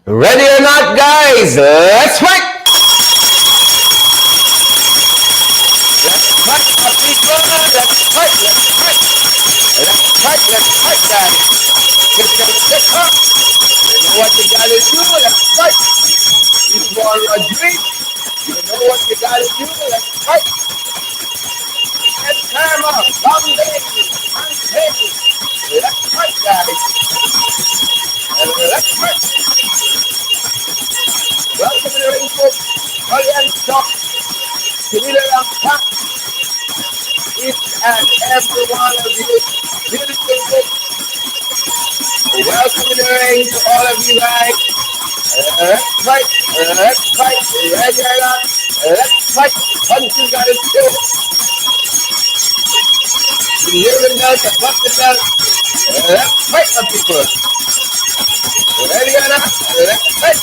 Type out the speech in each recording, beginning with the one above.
Ready or not, guys? Let's fight! Let's fight, our people! Let's fight! Let's fight! Let's fight! Let's fight, guys! Get them sick up! You know what you gotta do? Let's fight! This is all your dream. You know what you gotta do? Let's fight! Get karma! Someday! Let's fight, guys! And let's fight! Welcome to the ring, folks. Holly and Stock. Camilla and Pat. Each and every one of you. Beautiful folks. Welcome to the ring to all of you guys. Let's fight. Let's fight. Ready or not? Let's fight. Punches got it too. You hear them now, the punch the bell. Let's fight, my people. Ready or not? Let's fight.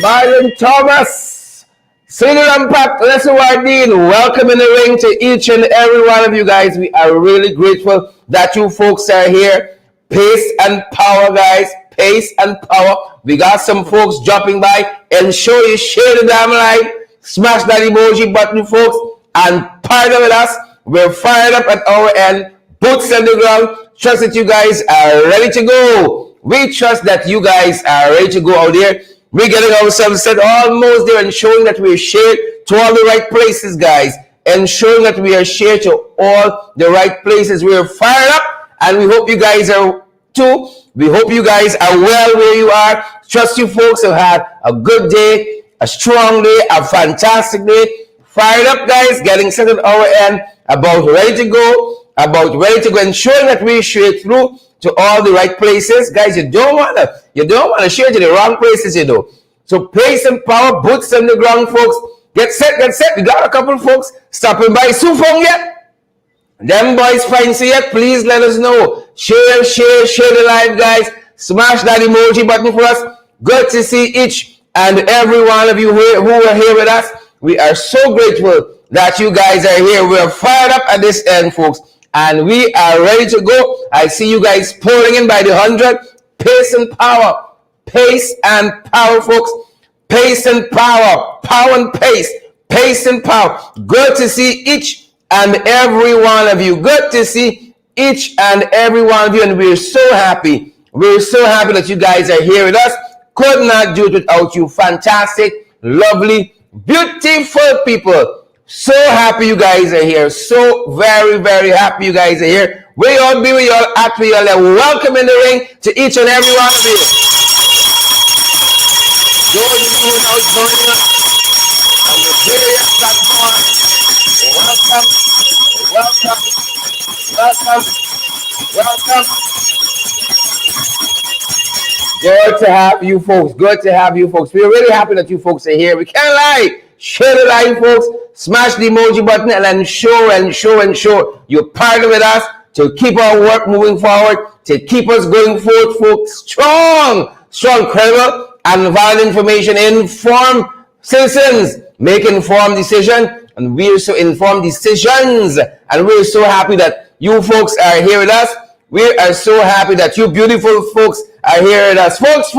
Marlon Thomas, Single Impact, Leslie Wardine, welcome in the ring to each and every one of you guys. We are really grateful that you folks are here. Pace and power, guys. Pace and power. We got some folks dropping by. Ensure you share the damn line. Smash that emoji button, folks. And partner with us. We're fired up at our end. Boots on the ground. Trust that you guys are ready to go. We trust that you guys are ready to go out there. We're getting ourselves set almost there, ensuring that we're shared to all the right places, guys. Ensuring that we are shared to all the right places. We're fired up, and we hope you guys are too. We hope you guys are well where you are. Trust you folks have had a good day, a strong day, a fantastic day. Fired up, guys, getting set at our end, about ready to go, ensuring that we share through to all the right places. Guys, you don't wanna share to the wrong places, you know. So pace and power, boots on the ground, folks. Get set. We got a couple folks stopping by. Sufong yet? Them boys fancy yet? Please let us know. Share the live, guys. Smash that emoji button for us. Good to see each and every one of you who are here with us. We are so grateful that you guys are here. We are fired up at this end, folks. And we are ready to go. I see you guys pouring in by the 100. Pace and power. Pace and power, folks. Pace and power. Power and pace. Pace and power. Good to see each and every one of you. Good to see each and every one of you. And we're so happy. We're so happy that you guys are here with us. Could not do it without you. Fantastic, lovely, beautiful people. So happy you guys are here. So very, very happy you guys are here. Where you all be, where you all at, where you all are. Welcome in the ring to each and every one of you. Those of you who are now joining us on the various platforms, welcome. Good to have you folks. Good to have you folks. We're really happy that you folks are here. We can't lie. Share the line, folks. Smash the emoji button and ensure you're partner with us to keep our work moving forward, to keep us going forward, folks. Strong, credible, and valid information. Informed citizens make informed decisions, and we're so informed decisions. And we're so happy that you folks are here with us. We are so happy that you beautiful folks are here with us. Folks,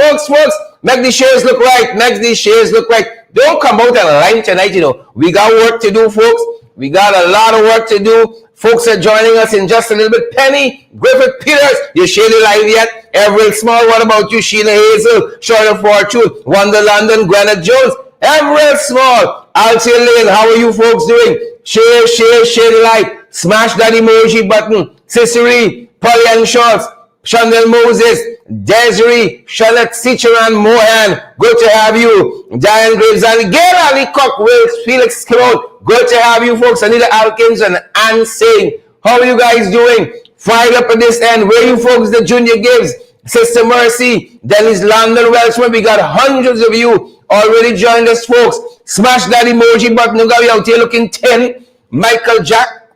make the shares look right. Don't come out and line tonight, you know. We got work to do, folks. We got a lot of work to do. Folks are joining us in just a little bit. Penny, Griffith Peters, you share the live yet? Everett Small, what about you? Sheila Hazel, Shorter Fortune, Wonder London, Granite Jones, Everett Small, Altia Lane, how are you folks doing? Share the live. Smash that emoji button. Cicely, Polly and Schultz, Chandel Moses, Desiree, Charlotte Cicheran, Mohan, good to have you. Diane Graves and Gail Ali Cook, Wills, Felix Cloud, good to have you folks. Anita Alkins and Ann Singh, how are you guys doing? Fired up at this end. Where you folks, the Junior Gibbs, Sister Mercy, Dennis London Welshman, we got hundreds of you already joined us, folks. Smash that emoji button. Don't get out here looking 10. Michael Jack.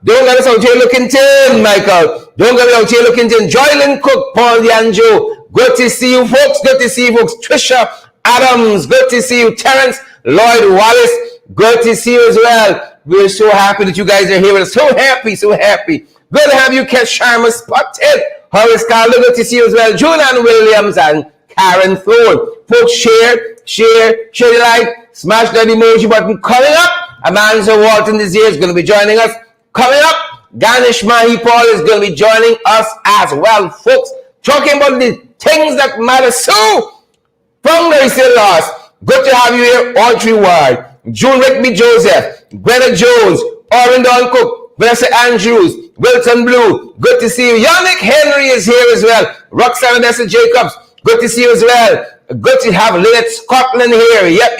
Don't get us out here looking 10, Michael. Don't get out here looking 10. Joylyn Cook, Paul D'Angelo. Good to see you, folks. Trisha Adams. Good to see you. Terrence Lloyd Wallace. Good to see you as well. We're so happy that you guys are here with us. So happy. Good to have you, Kat Sharma Spotted. Horace Calder, good to see you as well. Julian Williams and Karen Thorne. Folks, share the like, smash that emoji button. Coming up, Amanza Walton-Desir is going to be joining us. Coming up, Ganesh Mahipaul is going to be joining us as well, folks. Talking about the things that matter. So, from the recent loss, good to have you here, Audrey Ward, June Rickby Joseph, Greta Jones, Orindon Cook, Vanessa Andrews, Wilton Blue, good to see you. Yannick Henry is here as well. Roxanne Odessa Jacobs, good to see you as well. Good to have Lynette Scotland here. Yep.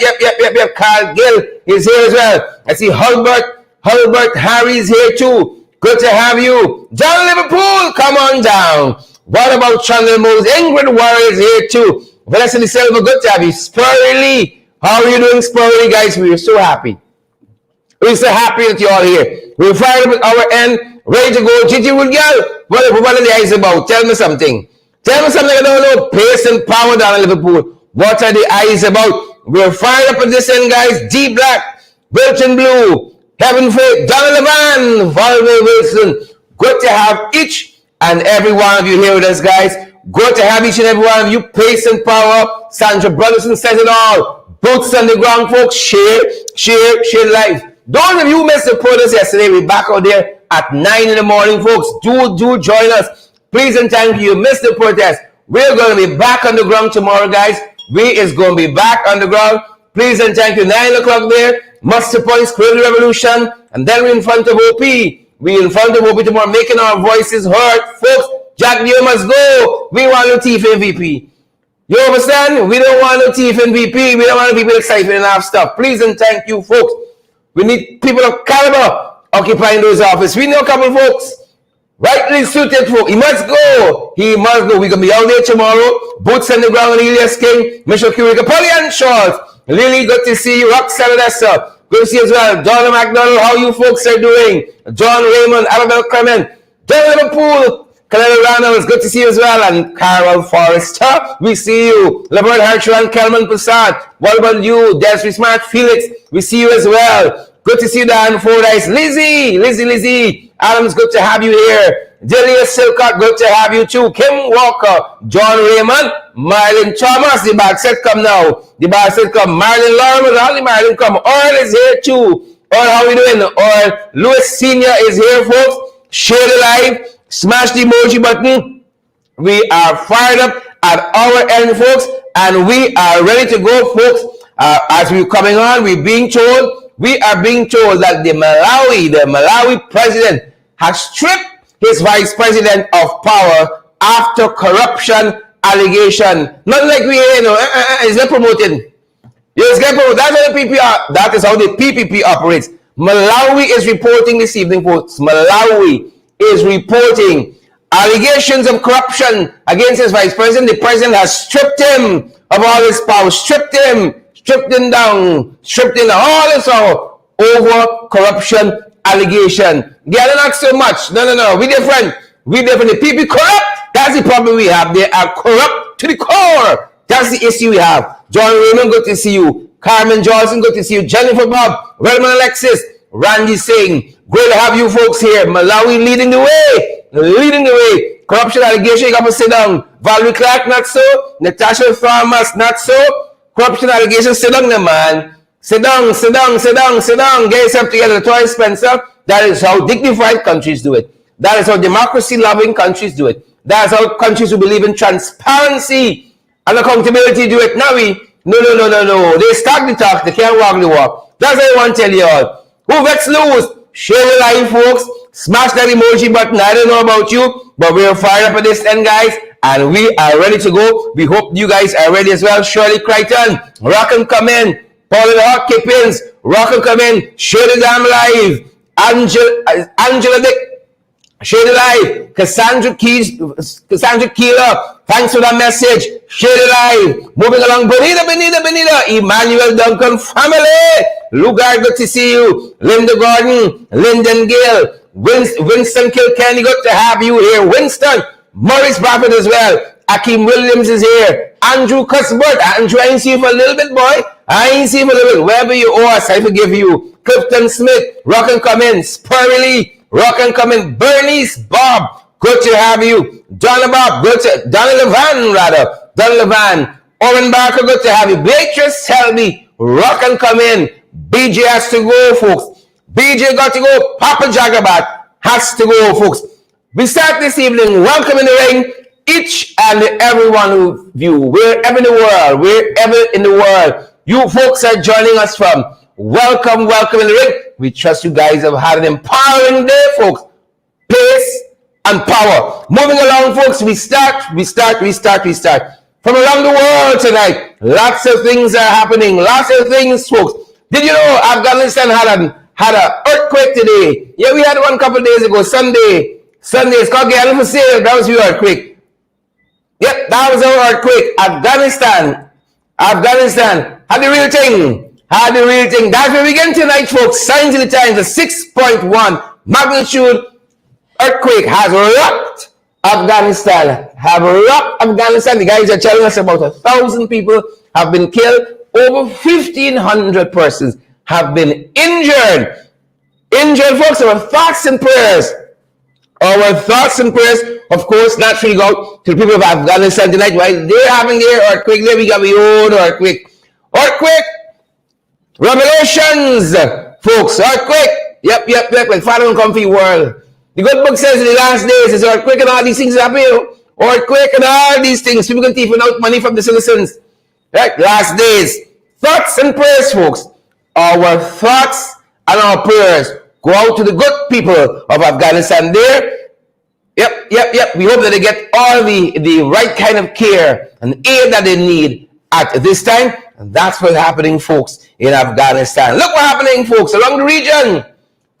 Carl Gill is here as well. I see Hulbert Harry is here too. Good to have you. John Liverpool, come on down. What about Chandler Mose? Ingrid Warrior is here too. Vanessa De Silva, good to have you. Spurry Lee, how are you doing, Spurry? Guys, we are so happy. We're so happy that you're all here. We're fired up at our end, ready to go. Gigi Woodgall, what are the eyes about? Tell me something. Tell me something I don't know. Pace and power down in Liverpool. What are the eyes about? We're fired up at this end, guys. D Black, Wilton Blue, Heaven Faith, Donald Levan, Volvo Wilson. Good to have each and every one of you here with us, guys. Good to have each and every one of you. Pace and power. Sandra Brotherson says it all. Boots on the ground, folks. Share life. Those of you who missed the protest yesterday, we're back out there at 9 in the morning, folks. Do join us. Please and thank you. Missed the protest. We're going to be back on the ground tomorrow, guys. We is going to be back on the ground. Please and thank you. 9 o'clock there. Muster Points, Creative Revolution. And then we're in front of OP. We're in front of OP tomorrow, making our voices heard. Folks, Jack Dio must go. We want no thief in VP. You understand? We don't want no thief in VP. We don't want people excited and have stuff. Please and thank you, folks. We need people of caliber occupying those offices. We know a couple folks. Rightly suited folk. He must go. We're going to be out there tomorrow. Boots on the ground, Elias King, Michelle Curica, Polly Ann Schultz. Lily, good to see you. Roxanne Odessa, good to see you as well. Donna McDonald, how you folks are doing? John Raymond, Annabelle Clement, John Liverpool, Kalena Rana, it's good to see you as well. And Carol Forrester, we see you. Laverne Hercher and Kelman Prasad. What about you? Desiree Smart, Felix, we see you as well. Good to see you, Dan Fordyce. Lizzie. Adams, good to have you here. Delia Silcott, good to have you too. Kim Walker, John Raymond, Marlon Thomas, the bag set come now. The bag set come. Marlon Lawrence, only Marlon come. Earl is here too. Earl, how we doing? Earl Lewis Sr. is here, folks. Share the live. Smash the emoji button. We are fired up at our end, folks. And we are ready to go, folks. As we're coming on, we are being told that the Malawi president has stripped his vice president of power after corruption allegation. Not like we, is not promoting. Yes, get promoted. That is how the PPP operates. Malawi is reporting this evening, folks. Malawi is reporting allegations of corruption against his vice president. The president has stripped him of all his power, stripped him down, all his power over corruption allegation. They are not so much. No. We different. The people corrupt. That's the problem we have. They are corrupt to the core. That's the issue we have. John Raymond, good to see you. Carmen Johnson, good to see you. Jennifer Bob, Relman Alexis, Randy Singh. Great to have you folks here. Malawi leading the way. Corruption allegation, you got to sit down. Valerie Clark, not so. Natasha Farmers, not so. Corruption allegation, sit down, man. Sit down. Get yourself together. Troy Spencer. That is how dignified countries do it. That is how democracy-loving countries do it. That is how countries who believe in transparency and accountability do it. Now no. They start the talk. They can't walk the walk. That's what I want to tell you all. Who vets lose? Share the live, folks. Smash that emoji button. I don't know about you, but we're fired up at this end, guys. And we are ready to go. We hope you guys are ready as well. Shirley Crichton, rock and come in. Paul and Hawk Kippins, rock and come in. Share the damn live. Angela Dick, share the live. Cassandra Keeler, thanks for that message. Share the live. Moving along, Benita. Emmanuel Duncan family. Lugard, good to see you. Linda Gordon, Lyndon Gill, Winston Kilkenny, good to have you here. Winston, Maurice Bradford as well. Akeem Williams is here. Andrew Cuthbert. Andrew, I ain't see you for a little bit, boy. I ain't see you for a little bit. Wherever you are, I forgive you. Clifton Smith, rock and come in. Spurry Lee, rock and come in. Bernice Bob, good to have you. Donna Bob, good to Donna Levan, rather. Donna Levan. Owen Barker, good to have you. Beatrice Helby, rock and come in. BJ has to go, folks. BJ got to go. Papa Jagabat has to go, folks. We start this evening. Welcome in the ring. Each and every one of you, wherever in the world, you folks are joining us from. Welcome in the ring. We trust you guys have had an empowering day, folks. Pace and power. Moving along, folks, we start. From around the world tonight, lots of things are happening. Lots of things, folks. Did you know Afghanistan had an earthquake today? Yeah, we had one a couple of days ago, Sunday. It's called Guyana for Sale. That was your earthquake. Yep, that was our earthquake. Afghanistan had the real thing. That's where we begin tonight, folks. Signs of the times, a 6.1 magnitude earthquake has rocked Afghanistan. The guys are telling us about 1,000 people have been killed. Over 1,500 persons have been injured. Folks, our thoughts and prayers. Of course, naturally go to the people of Afghanistan tonight. While they're having their earthquake, there we got our own earthquake. Revelations, folks. Earthquake. Yep. Like Father and Comfy World. The good book says in the last days, it's earthquake and all these things happen. Earthquake and all these things. People can thief out money from the citizens. Right? Last days. Thoughts and prayers, folks. Our thoughts and our prayers go out to the good people of Afghanistan there. Yep. We hope that they get all the right kind of care and aid that they need at this time. And that's what's happening, folks, in Afghanistan. Look what's happening, folks, along the region.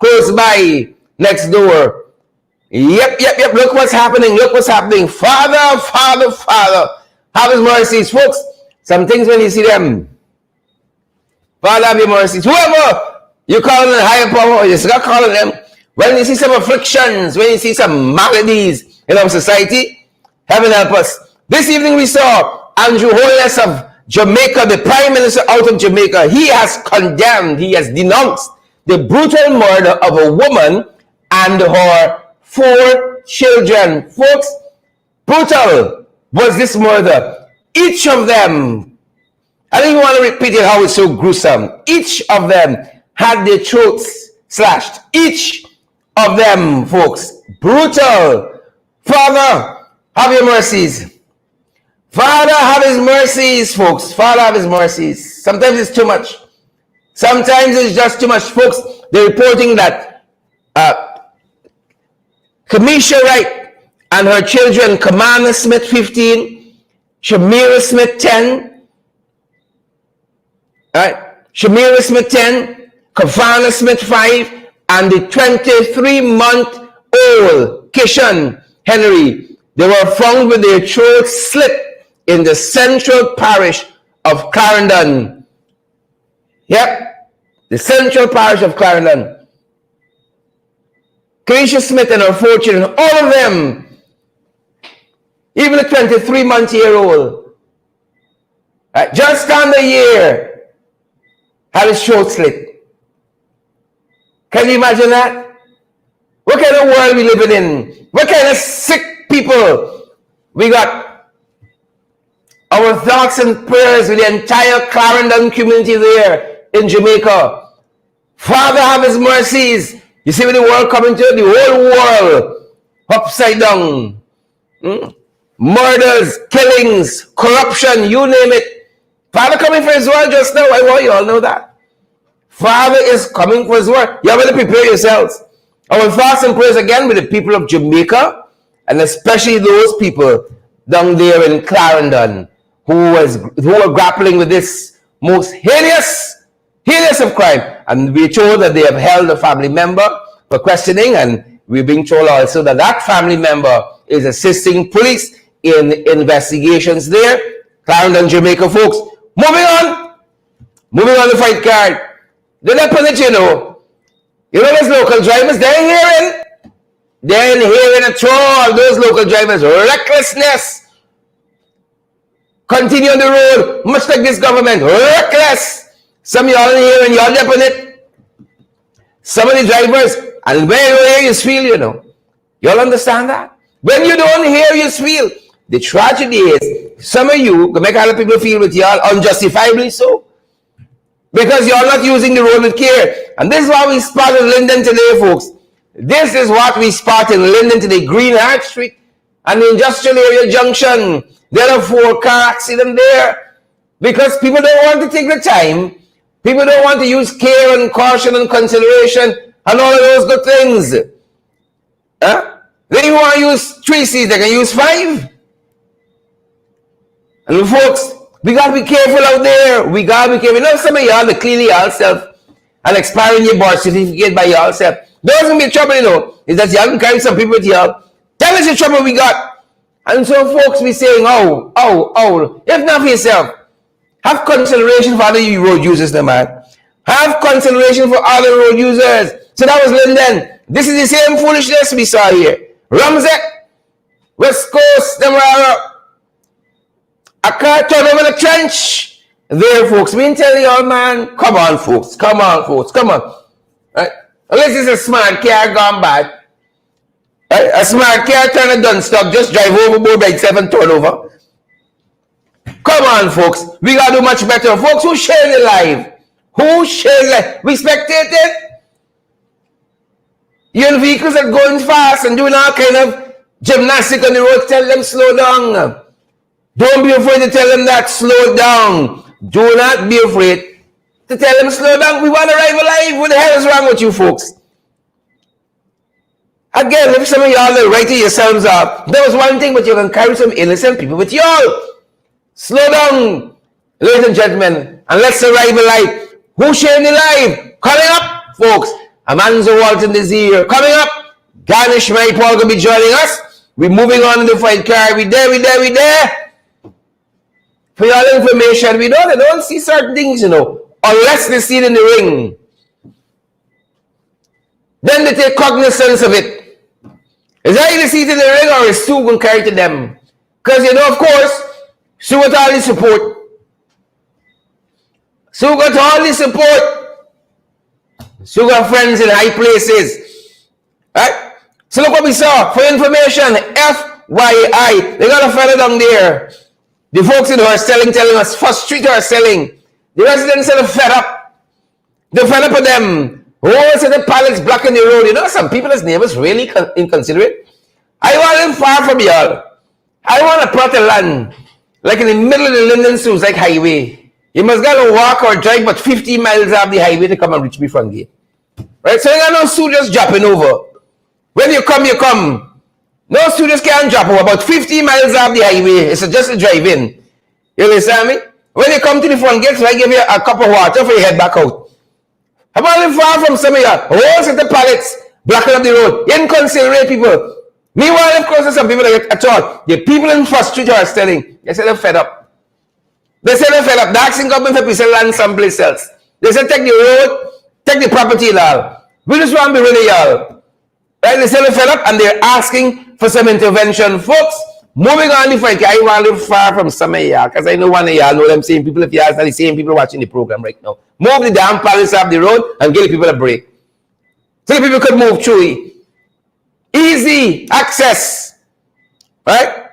Close by, next door. Yep. Look what's happening. Father, have his mercies, folks. Some things when you see them, Father, have your mercies. Whoever you call them higher power, you start calling them. When you see some afflictions, when you see some maladies in our society, heaven help us. This evening we saw Andrew Holness of Jamaica, the Prime Minister out of Jamaica. He has condemned, he has denounced the brutal murder of a woman and her 4 children. Folks, brutal was this murder. Each of them, I don't even want to repeat it how it's so gruesome. Each of them had their throats slashed. Each of them, folks, brutal. Father, have your mercies. Father, have his mercies, folks. Father, have his mercies. Sometimes it's too much. Sometimes it's just too much, folks. They're reporting that Kamisha Wright and her children, Kamana Smith, 15, Shamira Smith, 10, Shamira Smith, 10, Kavana Smith, 5, and the 23-month-old Kishan Henry. They were found with their throats slit in the central parish of Clarendon. Yep, the central parish of Clarendon. Keisha Smith and her 4 children, all of them, even the 23-month-old, just under a year, had his throat slit. Can you imagine that? What kind of world we living in? What kind of sick people we got? Our thoughts and prayers with the entire Clarendon community there in Jamaica. Father, have his mercies. You see what the world coming to? The whole world upside down. Murders, killings, corruption, you name it. Father coming for his word just now. I want you all know that. Father is coming for his word. You have to prepare yourselves. Our thoughts and prayers again with the people of Jamaica, and especially those people down there in Clarendon who are grappling with this most heinous of crime. And we're told that they have held a family member for questioning, and we're being told also that that family member is assisting police in investigations there. Clarendon, Jamaica, folks. Moving on the fight card. The opponent, you know those local drivers, they're hearing at all, those local drivers, recklessness. Continue on the road, much like this government, reckless. Some of y'all hearing, y'all opponent. Some of the drivers, and where you feel, y'all understand that? When you don't hear, you feel. The tragedy is, some of you can make other people feel with y'all unjustifiably so. Because you're not using the road with care. And this is why we spotted Linden today, folks. This is what we spot in Linden today, Green Hart Street and the Industrial Area Junction. There are 4 car accidents there. Because people don't want to take the time. People don't want to use care and caution and consideration and all of those good things. Huh? They want to use 3 C's, they can use 5. And folks, we got to be careful out there. We got to be careful. You know, some of y'all that clearly yourself and expiring your birth certificate by yourself. There's going to be trouble, you know. Is that y'all can carry some people with y'all. Tell us the trouble we got. And so folks be saying, oh, if not for yourself, have consideration for other road users, no man. Have consideration for other road users. So that was Linden. This is the same foolishness we saw here. Rumzek, West Coast, them are a car turn over the trench. There, folks. We tell y'all, man, come on, folks. Come on. Right? Unless it's a smart car gone bad. Right? A smart car turn a done stop, just drive overboard by itself and turn over. Come on, folks. We got to do much better. Folks, who share the life? We spectated. You're in vehicles that are going fast and doing all kind of gymnastics on the road. Tell them slow down. Don't be afraid to tell them that. Slow down. Do not be afraid to tell them slow down. We want to arrive alive. What the hell is wrong with you folks? Again, if some of y'all are writing yourselves up, there was one thing, but you can carry some innocent people with y'all. Slow down, ladies and gentlemen, and let's arrive alive. Who's sharing the live? Coming up, folks, Amanza Walton-Desir. Coming up, Ganesh Mahipaul going to be joining us. We're moving on in the fight car. We there. For your information, we don't see certain things, you know, unless they see it in the ring. Then they take cognizance of it. Is that either see it in the ring or is Sue going to carry to them? Because, you know, of course, Sue got all the support. Sue got all the support. Sue got friends in high places. Right? So look what we saw. For information, FYI. They got a fella down there. The folks in are selling, telling us, First Street are selling. The residents are fed up. They're fed up with them. Oh, so the pallets blocking the road. You know, some people as neighbors really inconsiderate. I want them far from y'all. I want a plot of land. Like in the middle of the Linden Suits, like highway. You must go walk or drive but 50 miles off the highway to come and reach me front gate. Right? So you got no Sue just dropping over. When you come, you come. No students can't drop over about 50 miles off the highway. It's just a drive-in. You understand me? When you come to the front gate, so I give you a cup of water for you head back out. How about far from some of you? Whole set of pallets blocking up the road. Inconsiderate people. Meanwhile, of course, there's some people that at all. The people in First Street are selling. They say they're fed up. They're asking government for people land someplace else. They say take the road, take the property and all. We just want to be rid of y'all. Right? They say they're fed up and they're asking for some intervention. Folks, moving on the fight, I want to live far from some of y'all because I know one of y'all know them same people. If you ask the same people watching the program right now. Move the damn palace off the road and give the people a break. So the people could move through it. Easy access. Right?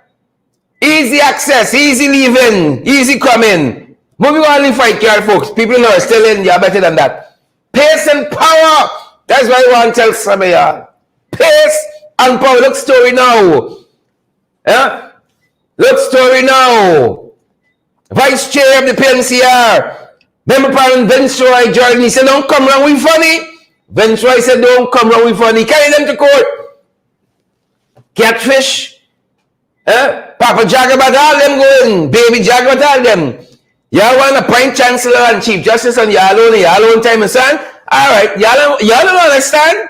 Easy access, easy leaving, easy coming. Moving on the fight, folks. People know are still in, you're better than that. Pace and power. That's why I want to tell some of y'all. Pace and power. Look story now. Yeah? Look story now. Vice Chair of the PNCR. Member Parliament Vince Roy Jordan. He said, don't come wrong with funny. Vince Roy said, don't come wrong with funny. Carry them to court. Catfish. Papa Jagabat, all them going. Baby Jagabat, all them. Y'all want to appoint Chancellor and Chief Justice on y'all own time and son? Alright, y'all don't understand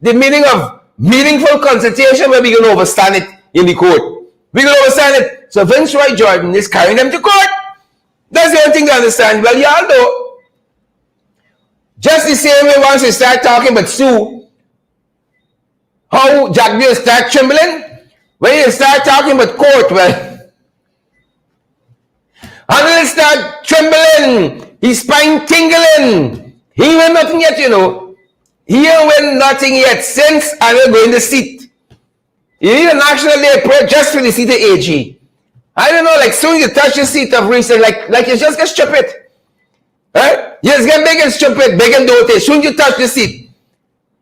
the meaning of meaningful consultation where we can overstand it in the court. We can overstand it. So Vince Roy Jordan is carrying them to court. That's the only thing to understand. Well, y'all know. Just the same way once you start talking about Sue, how Jack Bill start trembling. When you start talking about court, well, until he start trembling, his spine tingling. He went nothing yet, you know. He went nothing yet since I will go in the seat. You need a national day prayer just for the seat of AG. I don't know, like soon you touch the seat of research, like you just get stupid. Right? You just get big and stupid, big and doty. Soon you touch the seat.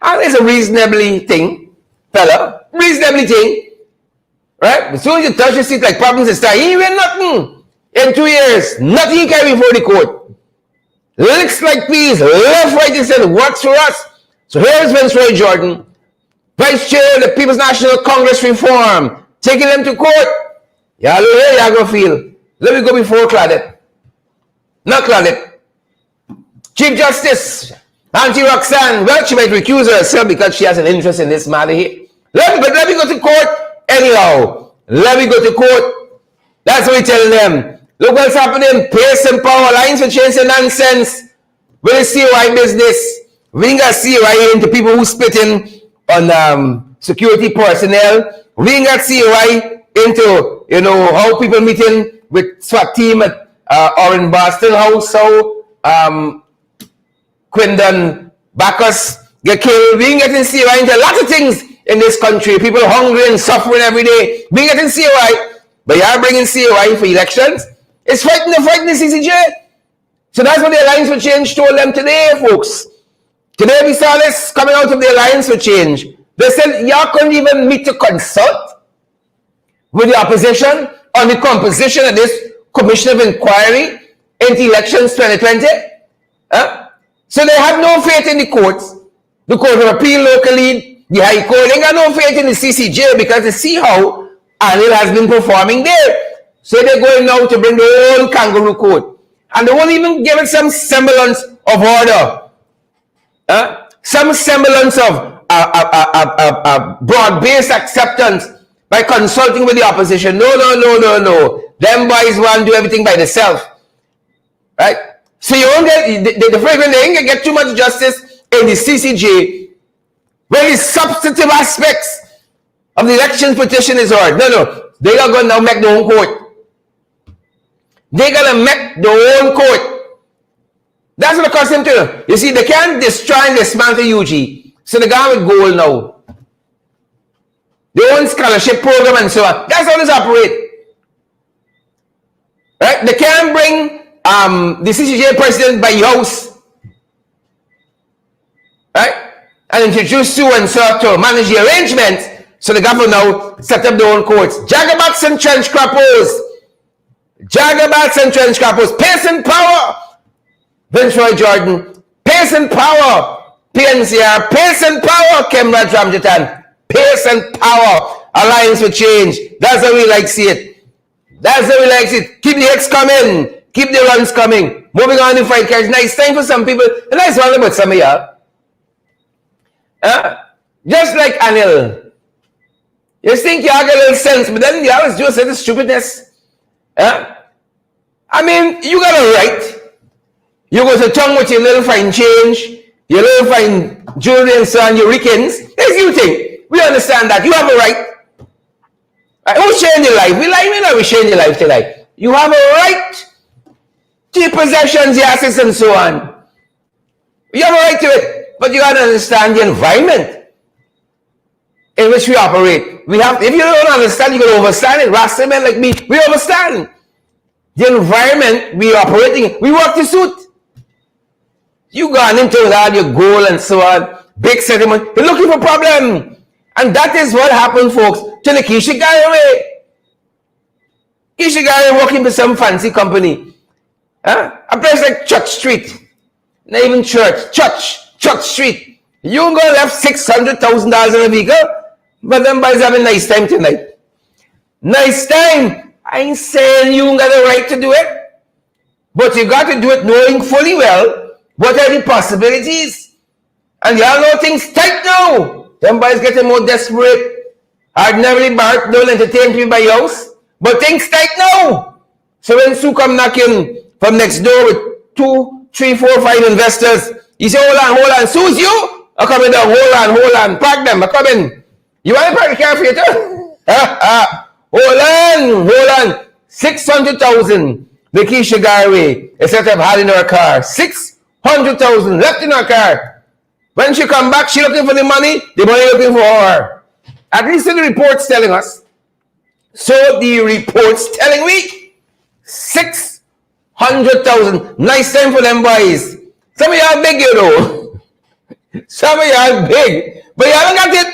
And it's a reasonably thing, fella. Reasonably thing. Right? As soon as you touch the seat like problems is start, you win nothing. In 2 years, nothing you carry before the court. Licks like peas, left, right, and center, works for us. So here's Vince Roy Jordan, Vice Chair of the People's National Congress Reform, taking them to court. Y'all here, y'all go feel. Let me go before Claudette. Not Claudette. Chief Justice Auntie Roxanne, well, she might recuse herself because she has an interest in this matter here. Let me go to court anyhow. Let me go to court. That's what we tell them. Look what's happening. Pace and power lines for change and nonsense. With the COI business. We ain't got COI into people who spitting on security personnel. We ain't got COI into, how people meeting with SWAT team at or in Boston House. So, Quindon Bacchus get killed. We ain't getting COI into a lot of things in this country. People are hungry and suffering every day. We ain't getting COI. But y'all bringing COI for elections. It's fighting the CCJ. So that's what the Alliance for Change told them today, folks. Today we saw this coming out of the Alliance for Change. They said y'all couldn't even meet to consult with the opposition on the composition of this Commission of Inquiry into elections 2020. So they have no faith in the courts. The Court of Appeal locally, the High Court, they got no faith in the CCJ because they see how Anil has been performing there. So they're going now to bring the whole kangaroo court. And they won't even give it some semblance of order. Some semblance of broad-based acceptance by consulting with the opposition. No. Them boys want to do everything by themselves. Right? So you won't get, the fragrant, they ain't get too much justice in the CCJ when the substantive aspects of the elections petition is heard. No. They are going to now make their own court. They're going to make their own court. That's what it costs them to do. You see, they can't destroy and dismantle UG. So they got with goal now. Their own scholarship program and so on. That's how this operates. Right? They can't bring the CCJ president by house. Right? And introduce you and so to manage the arrangement. So the government now set up their own courts. Jagabats and trench crappers. Jagabats and trench crappers. Pace and power. Vince Roy Jordan. Pace and power. PNCR. Pace and power. Kemraj Ramjatan. Pace and power. Alliance for Change. That's how we like to see it. That's how we like to see it. Keep the X coming. Keep the runs coming. Moving on to fight cards. Nice time for some people. A nice one about some of y'all. Just like Anil. You think you have a little sense, but then you always do say the stupidness. I mean, you got a right. You go to town with your little fine change, your little fine jewelry and so on, your weekends. That's you think. We understand that. You have a right. Who's sharing your life? We like, we sharing your life today. You have a right to your possessions, your assets, and so on. You have a right to it, but you got to understand the environment in which we operate. We have, if you don't understand, you can overstand it. Rasta men like me, we understand the environment we are operating in. We work to suit. You gone into all your goal and so on, big settlement. You're looking for problem, and that is what happened, folks, to the Keisha Gary. Keisha Gary working for some fancy company. A place like Church Street. Not even church. Church Street. You go left $600,000 in a vehicle, but them boys having a nice time tonight. Nice time. I ain't saying you got the right to do it, but you got to do it knowing fully well what are the possibilities. And y'all know things tight now. Them boys getting more desperate. Ordinarily, Bart don't entertain people by your house, but things tight now. So when Sue come knocking from next door with 2, 3, 4, 5 investors, he say, hold on, Sue's you? I'm coming down, hold on, park them, I'm coming. You want to park the car for you too? Hold on. 600,000. The Keisha Garway is set up had in her car. 600,000 left in her car. When she come back, she looking for the money looking for her. At least the report's telling us. So the report's telling me 600,000. Nice time for them boys. Some of y'all big, you know. Some of y'all big. But you haven't got it.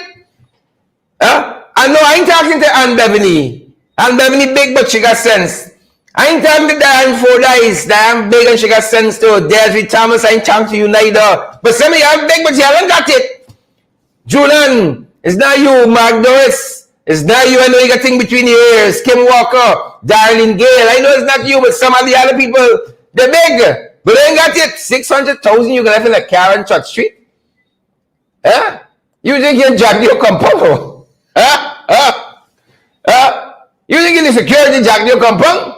Huh? I know I ain't talking to Ann Beverly. Ann Beverly big, but she got sense. I ain't talking to Diane Fordyce. Diane big and she got sense too. Desiree Thomas, I ain't talking to you neither. But some of y'all big, but you haven't got it. Julian, it's not you. Mark Doris, it's not you. I know you got thing between your ears. Kim Walker, Darlene Gale. I know it's not you, but some of the other people, they're big. But they ain't got it. 600,000 you gonna feel like Karen Church Street? Huh? You think you're Jack your compound? You think you're the security Jack your compound?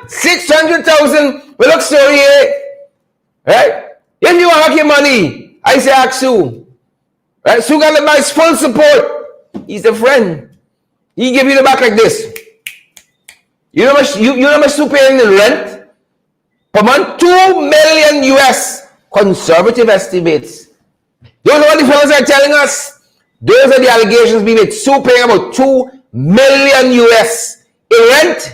600,000. Well, look, story here. Right? If you want to make your money, I say ask Sue. Right? Sue got my full support. He's a friend. He give you the back like this. You know how much Sue paying in rent? Per month? 2 million US. Conservative estimates. Those are what the fellows are telling us. Those are the allegations being made. Sue paying about 2 million US in rent.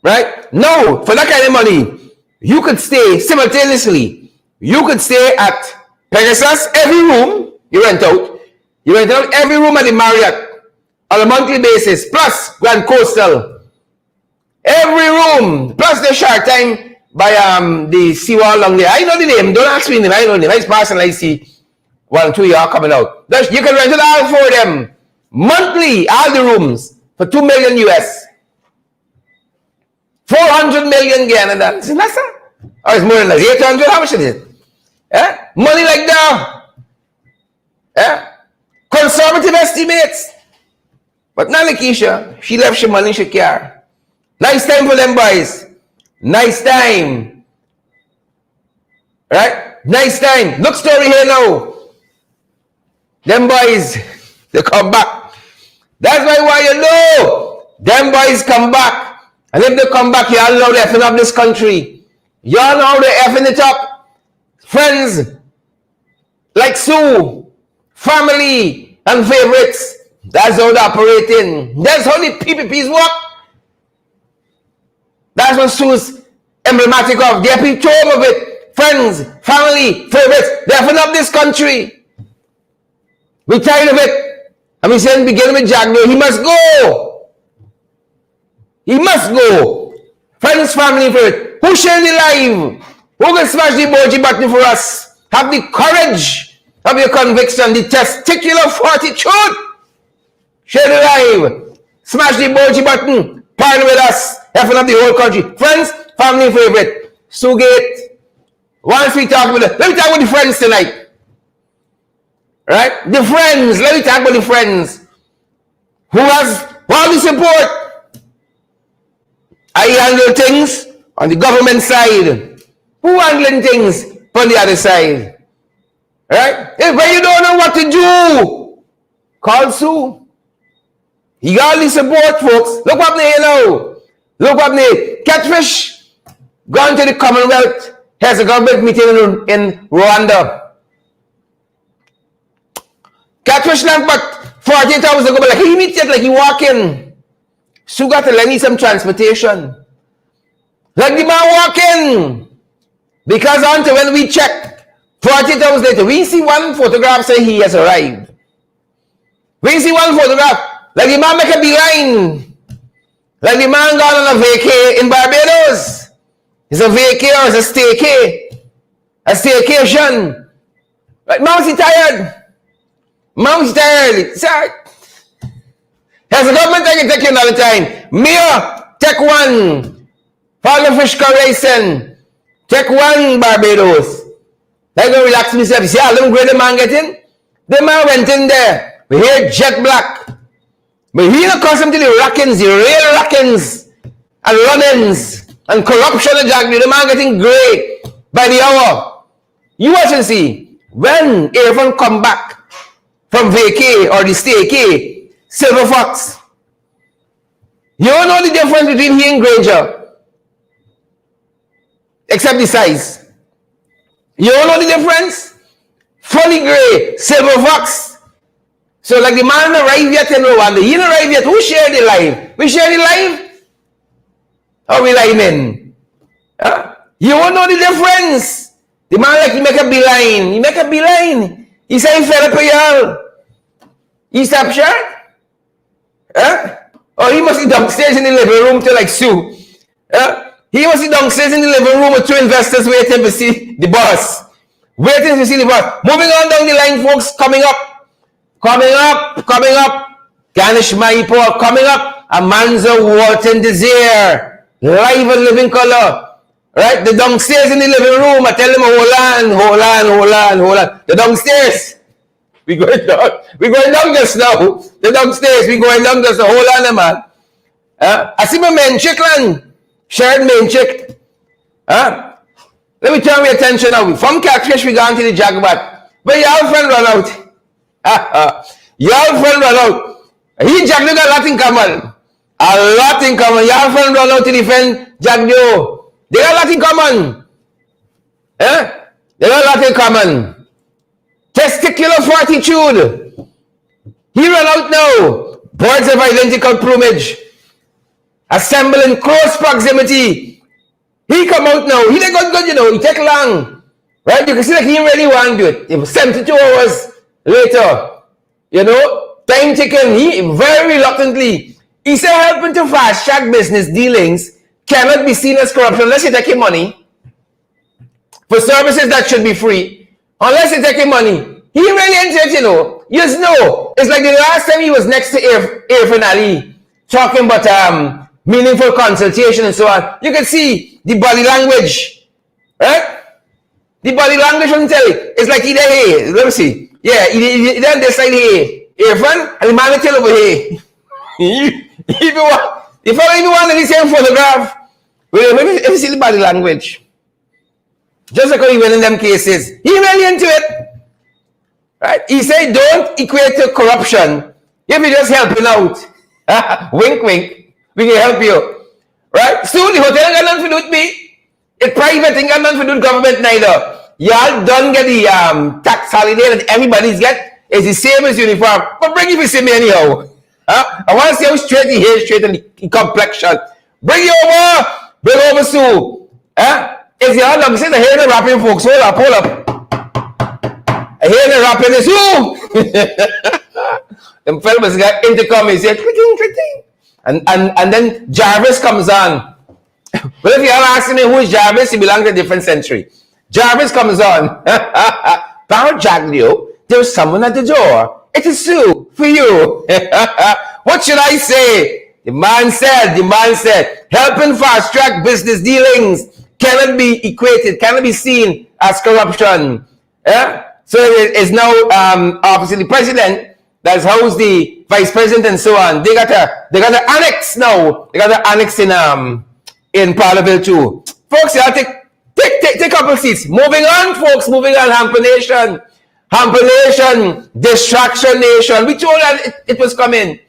Right? No, for that kind of money, you could stay simultaneously. You could stay at Pegasus, every room you rent out. You rent out every room at the Marriott on a monthly basis, plus Grand Coastal. Every room, plus the Shark Time by the seawall along there. I know the name. Don't ask me the name. I know the name. It's person I see 1 or 2 years coming out. You can rent it all for them. Monthly, all the rooms for 2 million US. 400 million Ghana dollars. Isn't that so? Oh, it's more than that. 800. How much is it? Money like that. Conservative estimates. But not like Keisha. She left she money she care. Nice time for them boys. Nice time. Right? Nice time. Look story here now. Them boys, they come back. That's why you know. Them boys come back. And if they come back, y'all know they're effing up this country. Y'all know they're effing it up. Friends like Sue, family, and favorites. That's how they're operating. That's how the PPPs work. That's what Sue's emblematic of. They're epitome of it. Friends, family, favorites. They're effing up this country. We're tired of it. And we said, beginning with Jack, no, he must go. He must go. Friends, family, favorite. Who share the live? Who can smash the emoji button for us? Have the courage of your conviction, the testicular fortitude. Share the live. Smash the emoji button. Partner with us. Effing up the whole country. Friends, family, favorite. Sugate. Once we talk about it, let me talk about the friends tonight. Right? The friends. Let me talk about the friends. Who has all the support. I handle things on the government side. Who handling things on the other side? Right? If you don't know what to do, call Sue. You got all the support, folks. Look what they now. Look what they Catfish gone to the Commonwealth. Has a government meeting in Rwanda. Catfish left but 48 hours ago, but like he meet it like he walk in. Sue got to lend me some transportation. Like the man walking. Because until when we check, 48 hours later, we see one photograph say he has arrived. We see one photograph. Like the man make a beeline. Like the man gone on a vacay in Barbados. It's a vacay or it's a staycay. A staycation. Like, man was tired. Man was tired. Sorry. As a government, I can take you another time. Mia, take one. Follow fish racing. Take one, Barbados. I go relax myself. See how them great the man get in? The man went in there. We hear jet black. But he not accustomed to the rackings, the real rackings, and run-ins, and corruption of Jack. The man getting gray by the hour. You watch and see. When Irfan come back from vacay or the staycay, Silver Fox. You don't know the difference between he and Granger. Except the size. You don't know the difference? Fully gray, Silver Fox. So like the man arrived yet in Rwanda, he didn't arrive yet. Who shared the live? We share the live? How we line in? You won't know the difference. The man like he make a beeline. He make a beeline. He say he fell up a y'all. He stop short? Or he must be downstairs in the living room to like Sue. He must be downstairs in the living room with two investors waiting to see the boss. Waiting to see the boss. Moving on down the line, folks, coming up. Ganesh Mahipaul, coming up. Amanza Walton-Desir. Live and living color. Right? The downstairs in the living room, I tell them, hold on. The downstairs. We going down just now. The downstairs, we going down just now. Hold on, man. I see my main chick, man. Shared main chick. Let me turn my attention now. From Catfish, we gone to the Jaguar. But y'all friend run out. Y'all friend run out. He Jaguar got a lot in common. A lot in common. Y'all friend run out to defend Jaguar. They got a lot in common. They got a lot in common. Testicular fortitude. He run out now. Birds of identical plumage. Assemble in close proximity. He come out now. He didn't good, you know. He take long. Right? You can see that he really want to do it. It was 72 hours later. You know? Time taken. He very reluctantly. He said helping to fast track business dealings cannot be seen as corruption unless you take your money for services that should be free. Unless you take your money. He really into it, you know. You just know. It's like the last time he was next to Irfan Ali talking about meaningful consultation and so on. You can see the body language. Right? The body language doesn't tell you. It's like either here. Let me see. Yeah, he done this side here. Irfan, and the man tell over here. If I even want the same photograph, let me see the body language. Just like how he went in them cases. He really into it. Right? He said, don't equate to corruption. If you're just helping out. Wink, wink. We can help you. Right? Soon the hotel got nothing to do with me. It's private, ain't got nothing to do with government neither. Y'all don't get the tax holiday that everybody's get. It's the same as uniform. But bring it to see me anyhow. I want to see how straight the hair, straight and the complexion. Bring you over. Bring over Sue. If you're not say the hair and rapping, folks, hold up. I hear the rapping is Sue. Them fellas got intercom, he said, clicking. And then Jarvis comes on. Well, if you're asking me who is Jarvis, he belongs to a different century. Jarvis comes on. Power Jaglio, there's someone at the door. It is Sue for you. What should I say? The man said, helping fast track business dealings cannot be equated, cannot be seen as corruption. So it is now obviously the president that's housed the vice president and so on. They got an annex now. They got an annex in Parliament too. Folks, y'all take a couple seats. Moving on, folks. Moving on. Hamper Nation, Distraction Nation. We told y'all it was coming.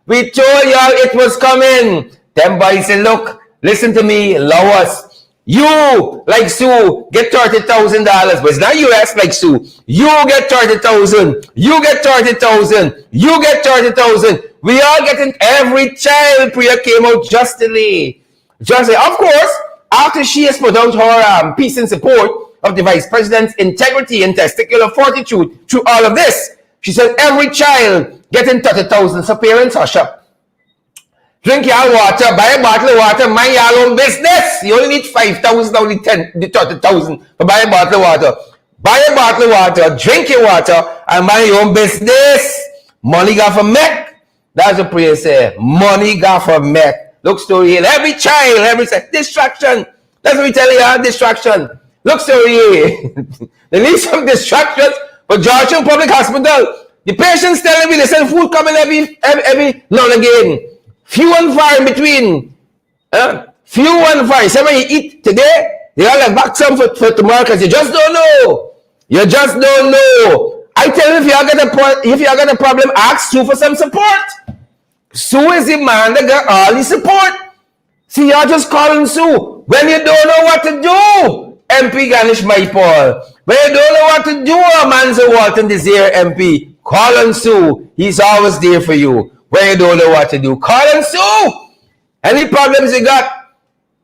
We told y'all it was coming. Them boys say, look, listen to me, allow us. You, like Sue, get $30,000. But it's not US like Sue. You get 30,000. You get 30,000. You get 30,000. We all getting every child. Priya came out justly. Of course, after she has put out her peace and support of the vice president's integrity and testicular fortitude through all of this, she said every child getting 30,000. So parents, hush up. Drink your water, buy a bottle of water, mind your own business. You only need 5,000, only 30,000 for buy a bottle of water. Buy a bottle of water, drink your water, and mind your own business. Money got for make. That's what prayer say. Money got for make. Look story here. Every child, distraction. That's what we tell you, distraction. Look story here. They need some distractions for Georgetown Public Hospital. The patients telling me they send food coming every now and again. Few and far in between. Few and far. So when you eat today, you gotta back some for tomorrow because you just don't know. You just don't know. I tell you, if you got a problem, ask Sue for some support. Sue is the man that got all the support. See, you're just calling Sue when you don't know what to do. MP Ganesh Mahipaul. When you don't know what to do, Amanza Walton-Desir MP, Call on Sue. He's always there for you when you don't know what to do. Call on Sue. Any problems you got?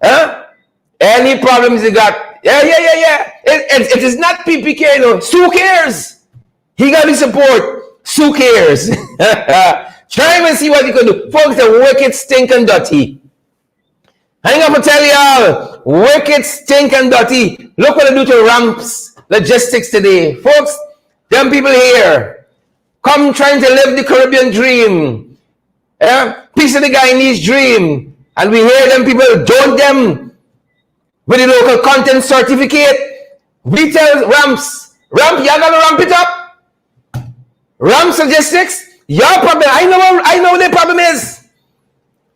Huh? Any problems you got? Yeah. It is not PPK, no. Sue cares. He got his support. Sue cares. Try and see what you can do. Folks, the wicked, stink, and dirty. I ain't gonna tell y'all, wicked, stink, and dirty. Look what they do to ramps logistics today. Folks, them people here come trying to live the Caribbean dream. Piece of the Guyanese dream. And we hear them people don't them with the local content certificate. We tell ramps, y'all gotta ramp it up. Ramps logistics, your problem, I know what the problem is.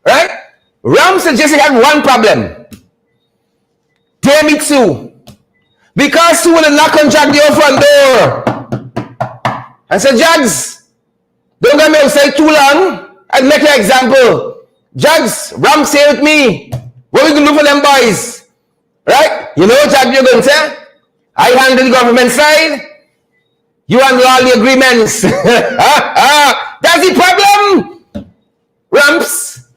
Right? Ramps logistics have one problem. They meet Sue. Because Sue will knock on Jack the front door and say, Jags, don't get me outside too long. I'll make an example. Jags, Ramps here with me. What we gonna do for them boys? Right? You know what Jack you're gonna say? I handle the government side. You handle all the agreements. That's the problem. Ramps.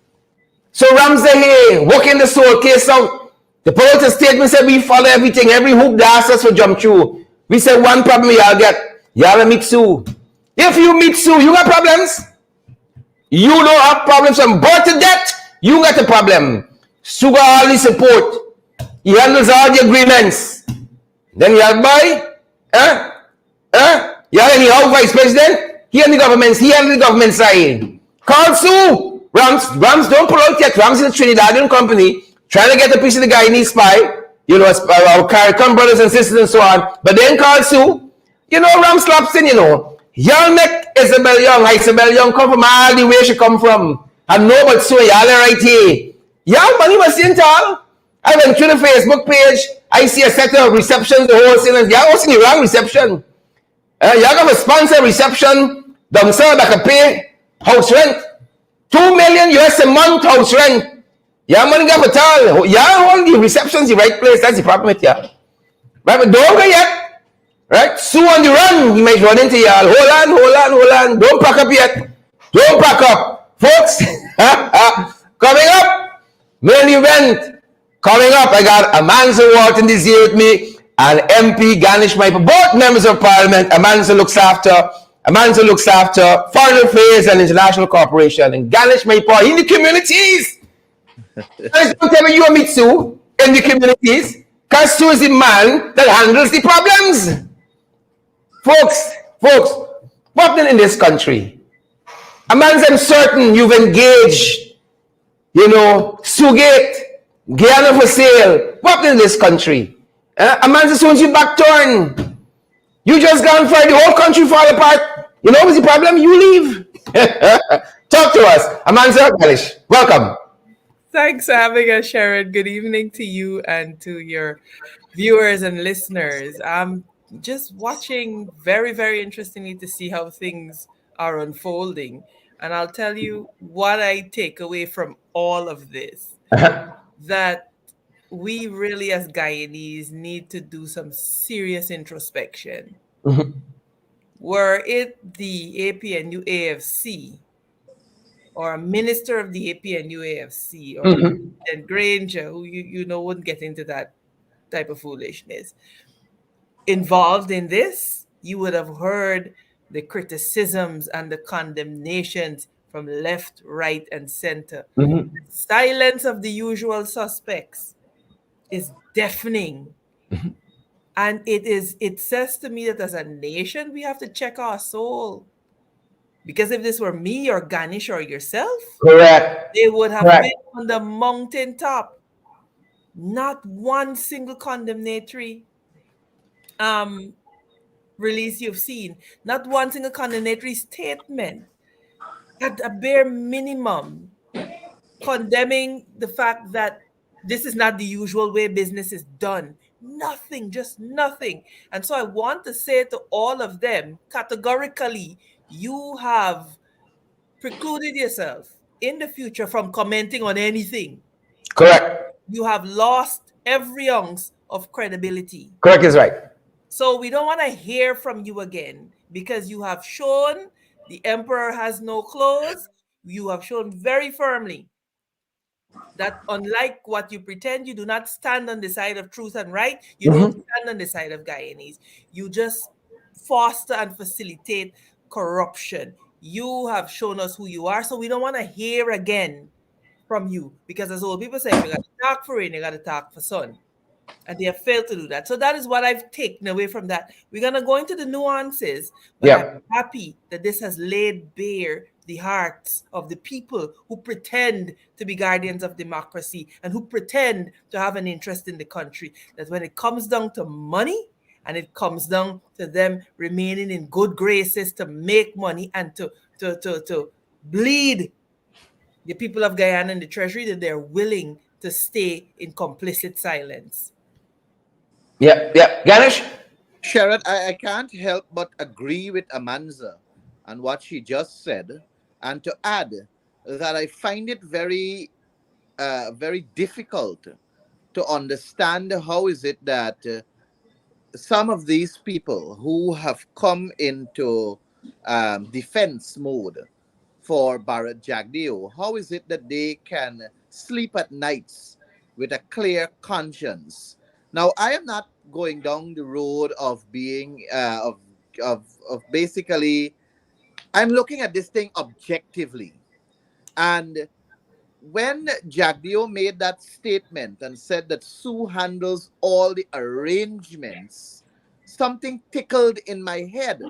So Ramps are here, working the soul case out. The political statement said we follow everything. Every hoop they ask us for jump through. We said one problem y'all get. Y'all meet Sue. If you meet Sue, you got problems. You don't have problems from birth to death. You got a problem. Sue got all the support. He handles all the agreements. Then y'all buy? Y'all anyhow vice president? He handles the government side. Call Sue. Rams don't pull out yet. Rams is a Trinidadian company trying to get a piece of the Guyanese spy. You know, our CARICOM brothers and sisters and so on. But then call Sue. You know, Rams slaps in, you know. Y'all make Isabel Young come from all the way she come from. And know but Sue, y'all are right here. Y'all money was in tall. I went through the Facebook page. I see a set of receptions, the whole thing. Y'all hosting the wrong reception. Y'all got a sponsor reception. Themselves that can pay house rent. 2 million US a month house rent. Y'all money got at all. Y'all hold the receptions the right place. That's the problem with y'all. Right, but don't go yet. Right? Sue on the run. He might run into y'all. Hold on. Don't pack up yet. Don't pack up. Folks, coming up, main event. Coming up, I got Amanza Walton-Desir with me and MP Ganesh Mahipaul, both members of parliament. Amanza looks after foreign affairs and international cooperation, and Ganesh Mahipaul in the communities. Don't tell me you and me Sue in the communities, because Sue is the man that handles the problems. Folks, what's happening in this country? Amanza, I'm certain you've engaged, Sugate, Guyana for sale. What happened in this country? Amanza, soon you back turn. You just gone for the whole country fall apart. You know what's the problem? You leave. Talk to us. Amanza Ganesh, welcome. Thanks for having us, Sharon. Good evening to you and to your viewers and listeners. I'm just watching very, very interestingly to see how things are unfolding. And I'll tell you what I take away from all of this. That we really as Guyanese need to do some serious introspection. Were it the APNU AFC or a minister of the APNU AFC or President Granger, who you know wouldn't get into that type of foolishness, involved in this, you would have heard the criticisms and the condemnations from left, right, and center. The silence of the usual suspects is deafening. And it says to me that as a nation, we have to check our soul. Because if this were me or Ganesh or yourself, correct, they would have been on the mountaintop. Not one single condemnatory release you've seen. Not one single condemnatory statement. At a bare minimum, condemning the fact that this is not the usual way business is done. Nothing, just nothing. And so I want to say to all of them, categorically, you have precluded yourself in the future from commenting on anything. Correct. You have lost every ounce of credibility. Correct is right. So we don't want to hear from you again. because you have shown the emperor has no clothes. You have shown very firmly that unlike what you pretend, you do not stand on the side of truth and right. You don't Mm-hmm. stand on the side of Guyanese. You just foster and facilitate corruption. You have shown us who you are, so we don't want to hear again from you. Because as old people say, if you got to talk for rain, you got to talk for sun. And they have failed to do that. So that is what I've taken away from that. We're going to go into the nuances, but I'm Yep. happy that this has laid bare the hearts of the people who pretend to be guardians of democracy and who pretend to have an interest in the country. That when it comes down to money and it comes down to them remaining in good graces to make money and to bleed the people of Guyana and the treasury, that they're willing to stay in complicit silence. Yep. Yep. Ganesh? Sherrod, I can't help but agree with Amanza and what she just said, and to add that I find it very difficult to understand how is it that some of these people who have come into defense mode for Bharat Jagdeo, how is it that they can sleep at nights with a clear conscience? Now, I am not going down the road of being of basically. I'm looking at this thing objectively, and when Jagdeo made that statement and said that Sue handles all the arrangements, something tickled in my head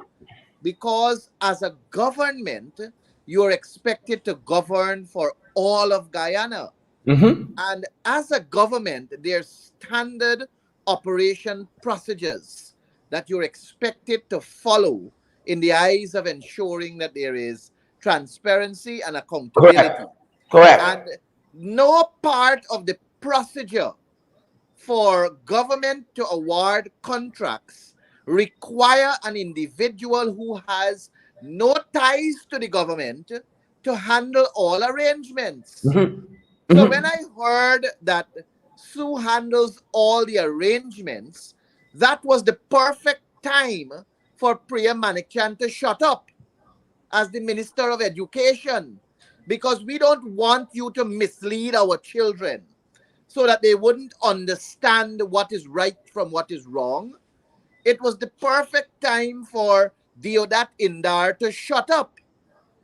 because as a government, you're expected to govern for all of Guyana. Mm-hmm. And as a government, there's standard operation procedures that you're expected to follow in the eyes of ensuring that there is transparency and accountability. Correct. Correct. And no part of the procedure for government to award contracts require an individual who has no ties to the government to handle all arrangements. Mm-hmm. So Mm-hmm. when I heard that Sue handles all the arrangements, that was the perfect time for Priya Manikchan to shut up as the Minister of Education, because we don't want you to mislead our children so that they wouldn't understand what is right from what is wrong. It was the perfect time for Deodat Indar to shut up.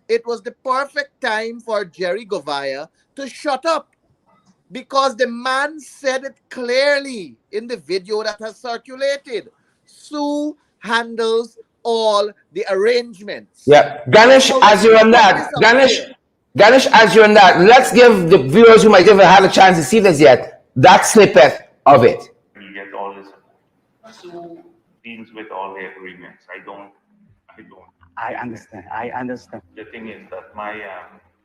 It was the perfect time for Jerry Govaya to shut up, because the man said it clearly in the video that has circulated. Sue handles all the arrangements. Yeah, Ganesh, So as let you're me on put this that, out there. Ganesh, as you're on that, let's give the viewers who might have had a chance to see this yet that snippet of it. Will get all the support. Sue deals with all the agreements. I don't. I understand. I understand. The thing is that my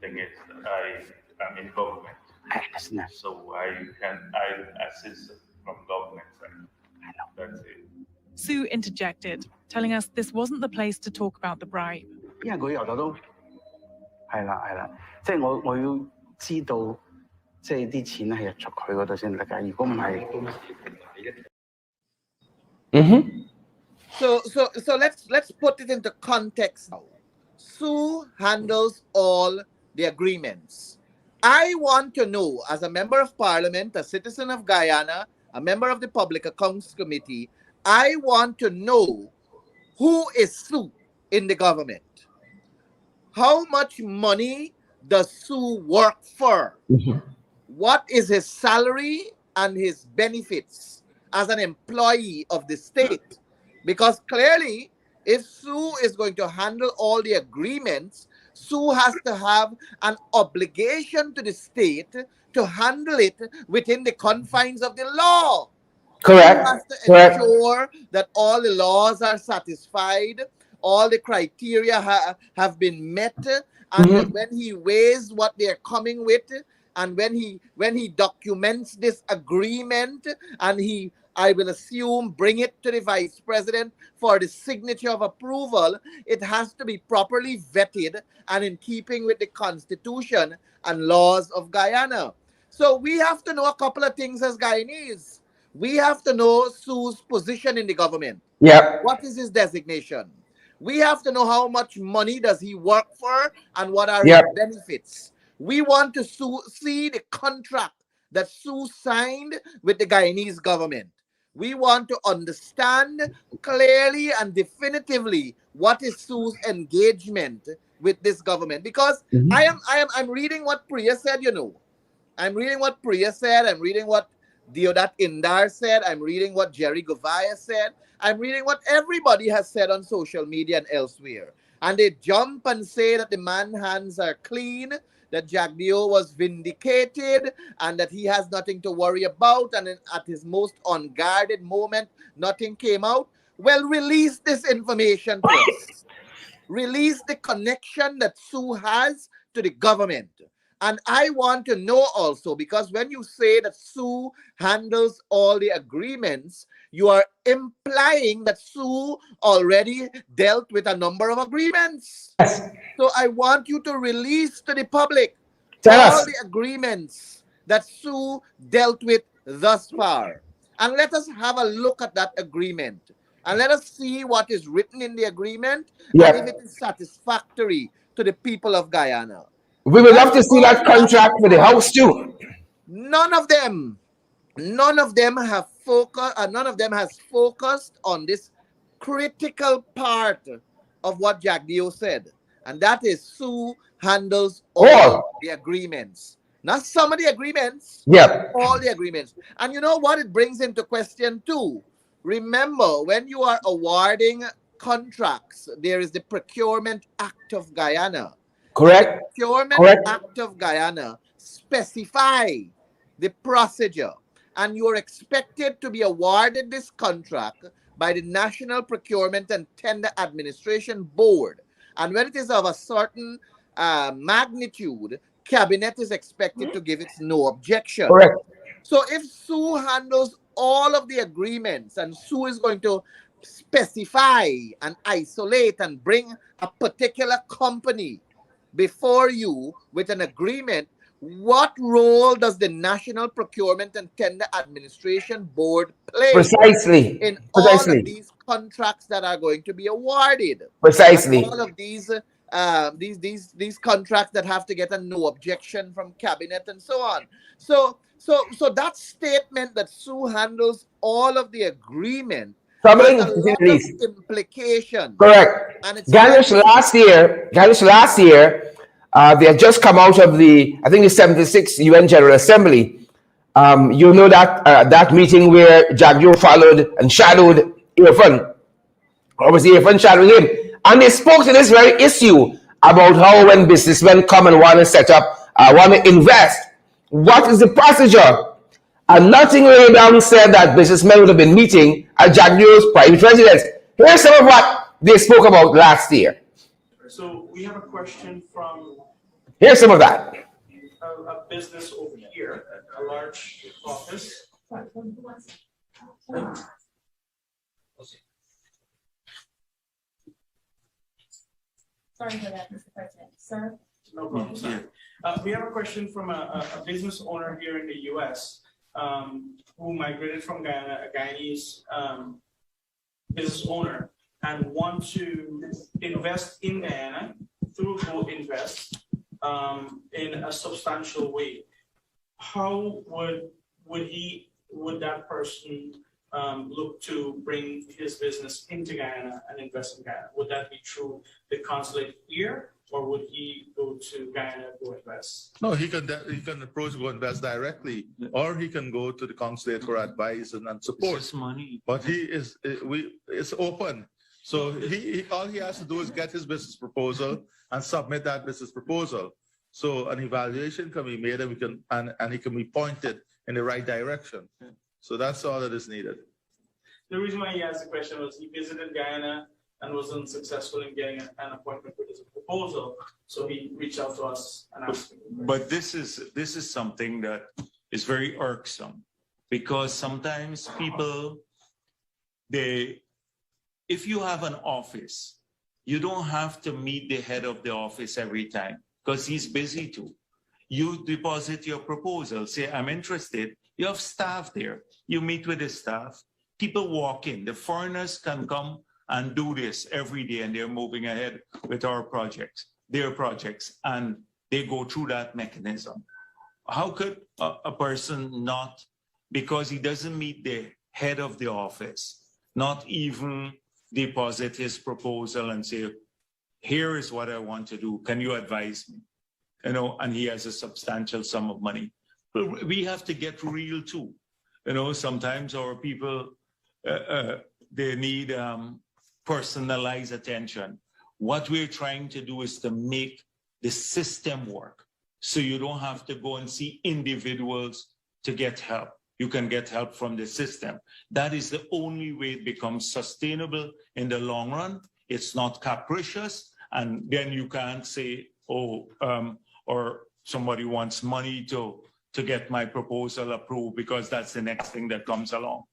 thing is that I am in government, I understand. so I assist from government side. I know. That's it. Sue interjected, telling us this wasn't the place to talk about the bribe. 因為佢由頭都係啦係啦，即係我要知道，即係啲錢係入咗佢嗰度先得㗎。如果唔係，Mm-hmm. So let's put it into context now. Sue handles all the agreements. I want to know, as a member of parliament, a citizen of Guyana, a member of the Public Accounts Committee, I want to know who is Sue in the government. How much money does Sue work for? Mm-hmm. What is his salary and his benefits as an employee of the state? Because clearly, if Sue is going to handle all the agreements, Sue has to have an obligation to the state to handle it within the confines of the law. Correct. Sue has to Correct. ensure that all the laws are satisfied, all the criteria have been met, and that when he weighs what they're coming with, and when he documents this agreement, and I will assume, bring it to the vice president for the signature of approval, it has to be properly vetted and in keeping with the constitution and laws of Guyana. So we have to know a couple of things as Guyanese. We have to know Sue's position in the government. Yep. What is his designation? We have to know how much money does he work for and what are Yep. his benefits. We want to see the contract that Sue signed with the Guyanese government. We want to understand clearly and definitively what is Sue's engagement with this government. Because I'm reading what Priya said, you know. I'm reading what Priya said. I'm reading what Deodat Indar said. I'm reading what Jerry Govaya said. I'm reading what everybody has said on social media and elsewhere. And they jump and say that the man's hands are clean, that Jagdeo was vindicated, and that he has nothing to worry about. And at his most unguarded moment, nothing came out. Well, release this information to us. Release the connection that Sue has to the government. And I want to know also, because when you say that Sue handles all the agreements, you are implying that Sue already dealt with a number of agreements. Yes. So I want you to release to the public Tell all us. the agreements that Sue dealt with thus far. And let us have a look at that agreement. And let us see what is written in the agreement Yep. and if it is satisfactory to the people of Guyana. We would love to That's see all that we ask contract for the for. house too. None of them have focused, none of them has focused on this critical part of what Jagdeo said, and that is Sue handles all the agreements, not some of the agreements, Yep. all the agreements. And you know what it brings into question too? Remember, when you are awarding contracts, there is the Procurement Act of Guyana. Correct. And the Procurement Correct. Act of Guyana specify the procedure, and you're expected to be awarded this contract by the National Procurement and Tender Administration Board. And when it is of a certain magnitude, Cabinet is expected to give its no objection. Correct. So if Sue handles all of the agreements and Sue is going to specify and isolate and bring a particular company before you with an agreement, what role does the National Procurement and Tender Administration Board play Precisely. in all of Precisely. these contracts that are going to be awarded? Precisely. And all of these contracts that have to get a no objection from Cabinet and so on. So that statement that Sue handles all of the agreement has Troubling a to say lot the of least. implications. Correct. And it's Ganesh very last year, they had just come out of the 76th UN General Assembly. You know that that meeting where Jagdeo followed and shadowed Irfan, or was Irfan shadowing him? And they spoke to this very issue about how when businessmen come and want to set up, want to invest, what is the procedure? And nothing laid down said that businessmen would have been meeting at Jagdeo's private residence. Here's some of what they spoke about last year. So we have a question from Here's some of that. a business over here, a large office. Sorry for that, Mr. President. Sir? No problem, sir. We have a question from a business owner here in the US who migrated from Guyana, a Guyanese business owner, and want to invest in Guyana through Go Invest in a substantial way. How would that person look to bring his business into Guyana and invest in Guyana? Would that be through the consulate here, or would he go to Guyana Go Invest? No, he can approach Go Invest directly, or he can go to the consulate for advice and support. It's money. But it's open. So all he has to do is get his business proposal and submit that business proposal. So an evaluation can be made, and he can be pointed in the right direction. So that's all that is needed. The reason why he asked the question was he visited Guyana and was unsuccessful in getting an appointment with his proposal. So he reached out to us and asked. But this is something that is very irksome, because sometimes people, if you have an office, you don't have to meet the head of the office every time, because he's busy too. You deposit your proposal, say, I'm interested. You have staff there. You meet with the staff. People walk in. The foreigners can come and do this every day, and they're moving ahead with our projects, their projects, and they go through that mechanism. How could a person not, because he doesn't meet the head of the office, not even deposit his proposal and say, here is what I want to do, can you advise me? You know, and he has a substantial sum of money. But we have to get real too. You know, sometimes our people, they need personalized attention. What we're trying to do is to make the system work. So you don't have to go and see individuals to get help. You can get help from the system. That is the only way it becomes sustainable in the long run. It's not capricious. And then you can't say, oh, or somebody wants money to get my proposal approved because that's the next thing that comes along.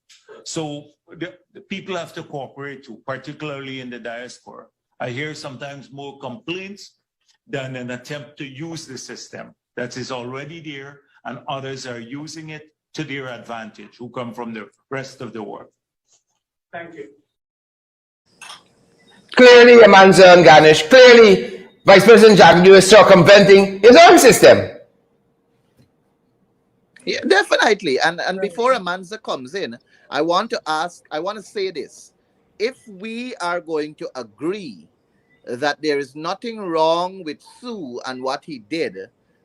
So the people have to cooperate too, particularly in the diaspora. I hear sometimes more complaints than an attempt to use the system that is already there, and others are using it to their advantage who come from the rest of the world. Thank you. Clearly, Amanza and Ganesh, clearly, Vice President Jagdew is circumventing his own system. Yeah, definitely. And before Amanza comes in, I want to say this. If we are going to agree that there is nothing wrong with Sue and what he did,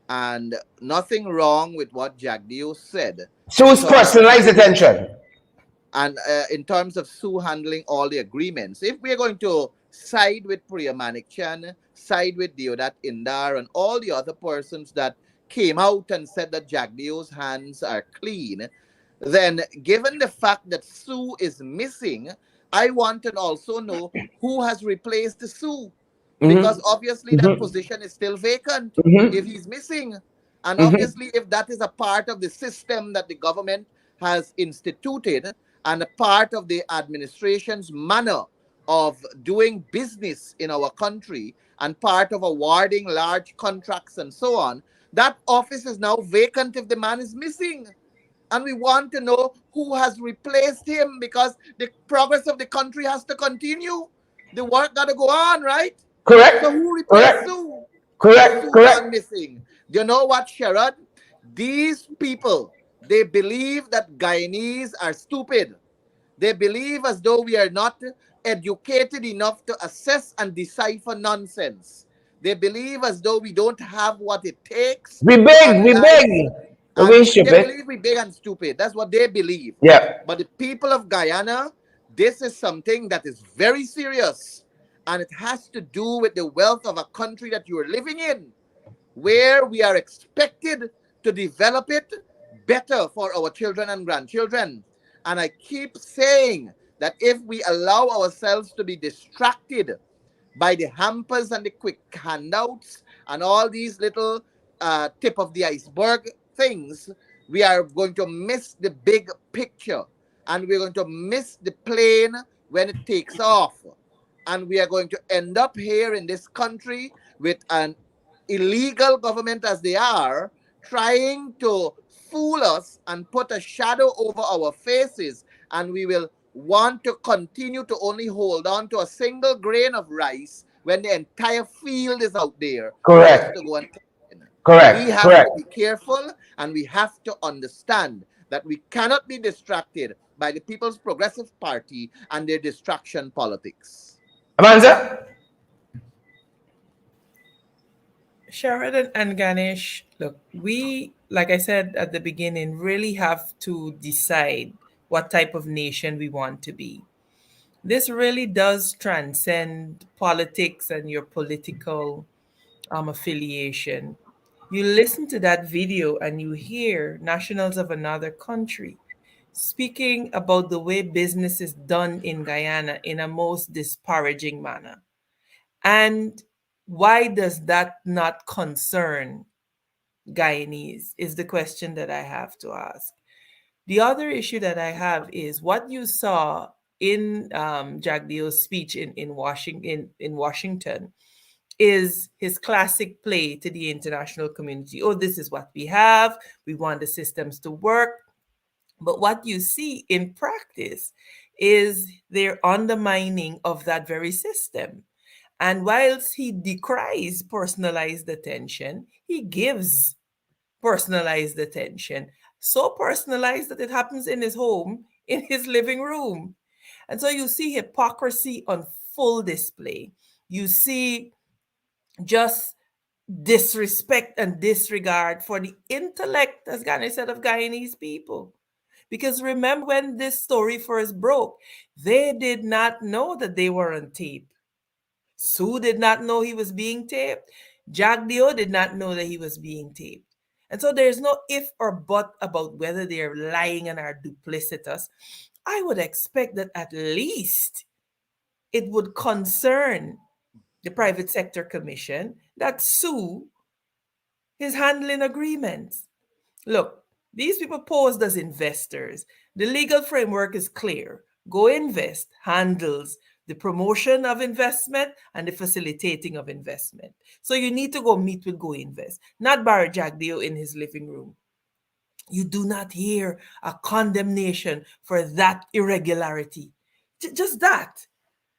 and nothing wrong with what Jagdew said. Sue's personalized attention. And in terms of Sue handling all the agreements, if we're going to side with Priya Manikchan, side with Deodat Indar and all the other persons that came out and said that Jagdew's hands are clean, then given the fact that Sue is missing, I want to also know who has replaced Sue. Because obviously that position is still vacant if he's missing. And obviously if that is a part of the system that the government has instituted and a part of the administration's manner of doing business in our country and part of awarding large contracts and so on, that office is now vacant if the man is missing. And we want to know who has replaced him, because the progress of the country has to continue. The work got to go on, right? Correct. So who replaced Sue? Correct. Sue Correct. gone missing. Do you know what, Sherrod? These people, they believe that Guyanese are stupid. They believe as though we are not educated enough to assess and decipher nonsense. They believe as though we don't have what it takes. We beg. They believe we're big and stupid. That's what they believe. Yeah. But the people of Guyana, this is something that is very serious. And it has to do with the wealth of a country that you are living in, where we are expected to develop it better for our children and grandchildren. And I keep saying that if we allow ourselves to be distracted by the hampers and the quick handouts and all these little tip of the iceberg things, we are going to miss the big picture, and we're going to miss the plane when it takes off. And we are going to end up here in this country with an illegal government as they are, trying to fool us and put a shadow over our faces, and we will want to continue to only hold on to a single grain of rice when the entire field is out there. Correct. To go and correct. We have correct. to be careful, and we have to understand that we cannot be distracted by the People's Progressive Party and their distraction politics. Amanza? Sheridan and Ganesh, look, we, like I said at the beginning, really have to decide what type of nation we want to be. This really does transcend politics and your political affiliation. You listen to that video and you hear nationals of another country speaking about the way business is done in Guyana in a most disparaging manner. And why does that not concern Guyanese is the question that I have to ask. The other issue that I have is what you saw in Jagdew's speech in Washington is his classic play to the international community. Oh, this is what we have. We want the systems to work. But what you see in practice is their undermining of that very system. And whilst he decries personalized attention, he gives personalized attention. So personalized that it happens in his home, in his living room. And so you see hypocrisy on full display. You see just disrespect and disregard for the intellect, as Ganesh said, of Guyanese people. Because remember when this story first broke, they did not know that they were on tape. Sue did not know he was being taped. Jagdio did not know that he was being taped. And so there's no if or but about whether they're lying and are duplicitous. I would expect that at least it would concern the Private Sector Commission that Sue is handling agreements. Look, these people posed as investors. The legal framework is clear. Go Invest handles the promotion of investment and the facilitating of investment. So you need to go meet with Go Invest, not Barry Jagdeo in his living room. You do not hear a condemnation for that irregularity. Just that.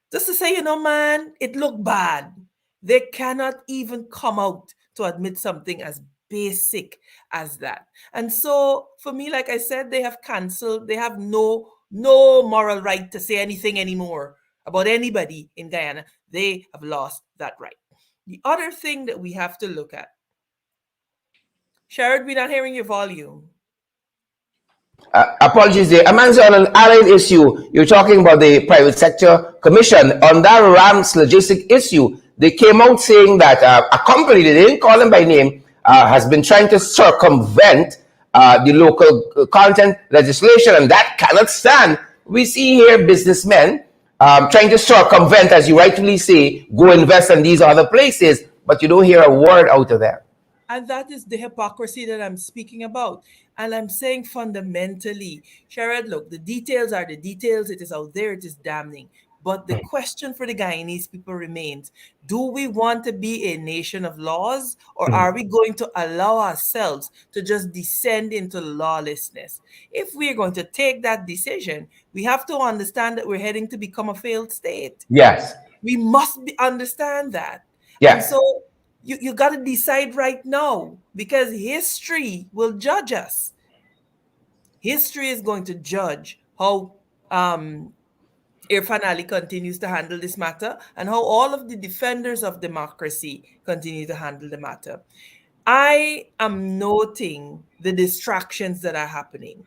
Just to say, you know, man, it looked bad. They cannot even come out to admit something as basic as that. And so for me, like I said, they have canceled. They have no moral right to say anything anymore about anybody in Guyana. They have lost that right. The other thing that we have to look at, Sherrod, we're not hearing your volume. Apologies there. Amanza, on an allied issue, you're talking about the Private Sector Commission. On that RAMS logistic issue, they came out saying that a company, they didn't call them by name, has been trying to circumvent the local content legislation, and that cannot stand. We see here businessmen trying to circumvent, as you rightfully say, Go Invest in these other places, but you don't hear a word out of there. And that is the hypocrisy that I'm speaking about. And I'm saying fundamentally, Sherrod, look, the details are the details. It is out there. It is damning. But the question for the Guyanese people remains, do we want to be a nation of laws, or are we going to allow ourselves to just descend into lawlessness? If we're going to take that decision, we have to understand that we're heading to become a failed state. Yes. We must understand that. Yes. And so you got to decide right now, because history will judge us. History is going to judge how Irfan Ali continues to handle this matter and how all of the defenders of democracy continue to handle the matter. I am noting the distractions that are happening.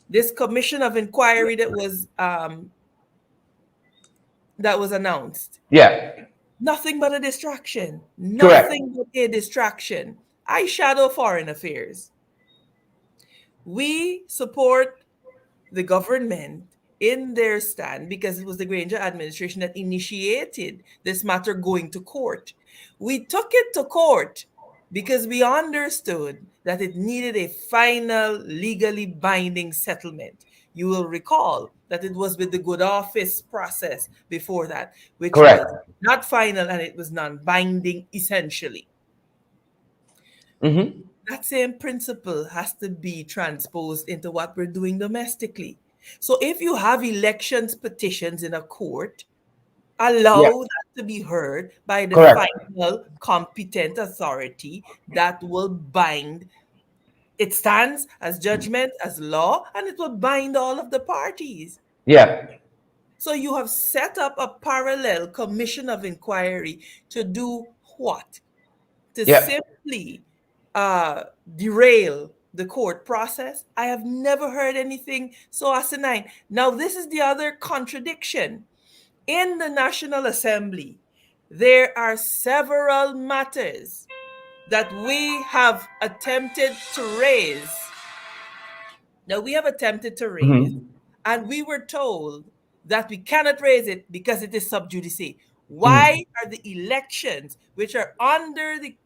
This commission of inquiry that was announced. Yeah. Nothing but a distraction. Correct. Nothing but a distraction. I shadow foreign affairs. We support the government in their stand because it was the Granger administration that initiated this matter going to court. We took it to court because we understood that it needed a final, legally binding settlement. You will recall that it was with the good office process before that, which Correct. was not final and it was non-binding essentially. Mm-hmm. That same principle has to be transposed into what we're doing domestically. So if you have elections petitions in a court, allow that to be heard by the final competent authority that will bind. It stands as judgment, as law, and it will bind all of the parties. Yeah. So you have set up a parallel commission of inquiry to do what? To simply derail the court process. I have never heard anything so asinine. Now, this is the other contradiction. In the National Assembly, there are several matters that we have attempted to raise. Now, we have attempted to raise, and we were told that we cannot raise it because it is sub judice. Why are the elections, which are under the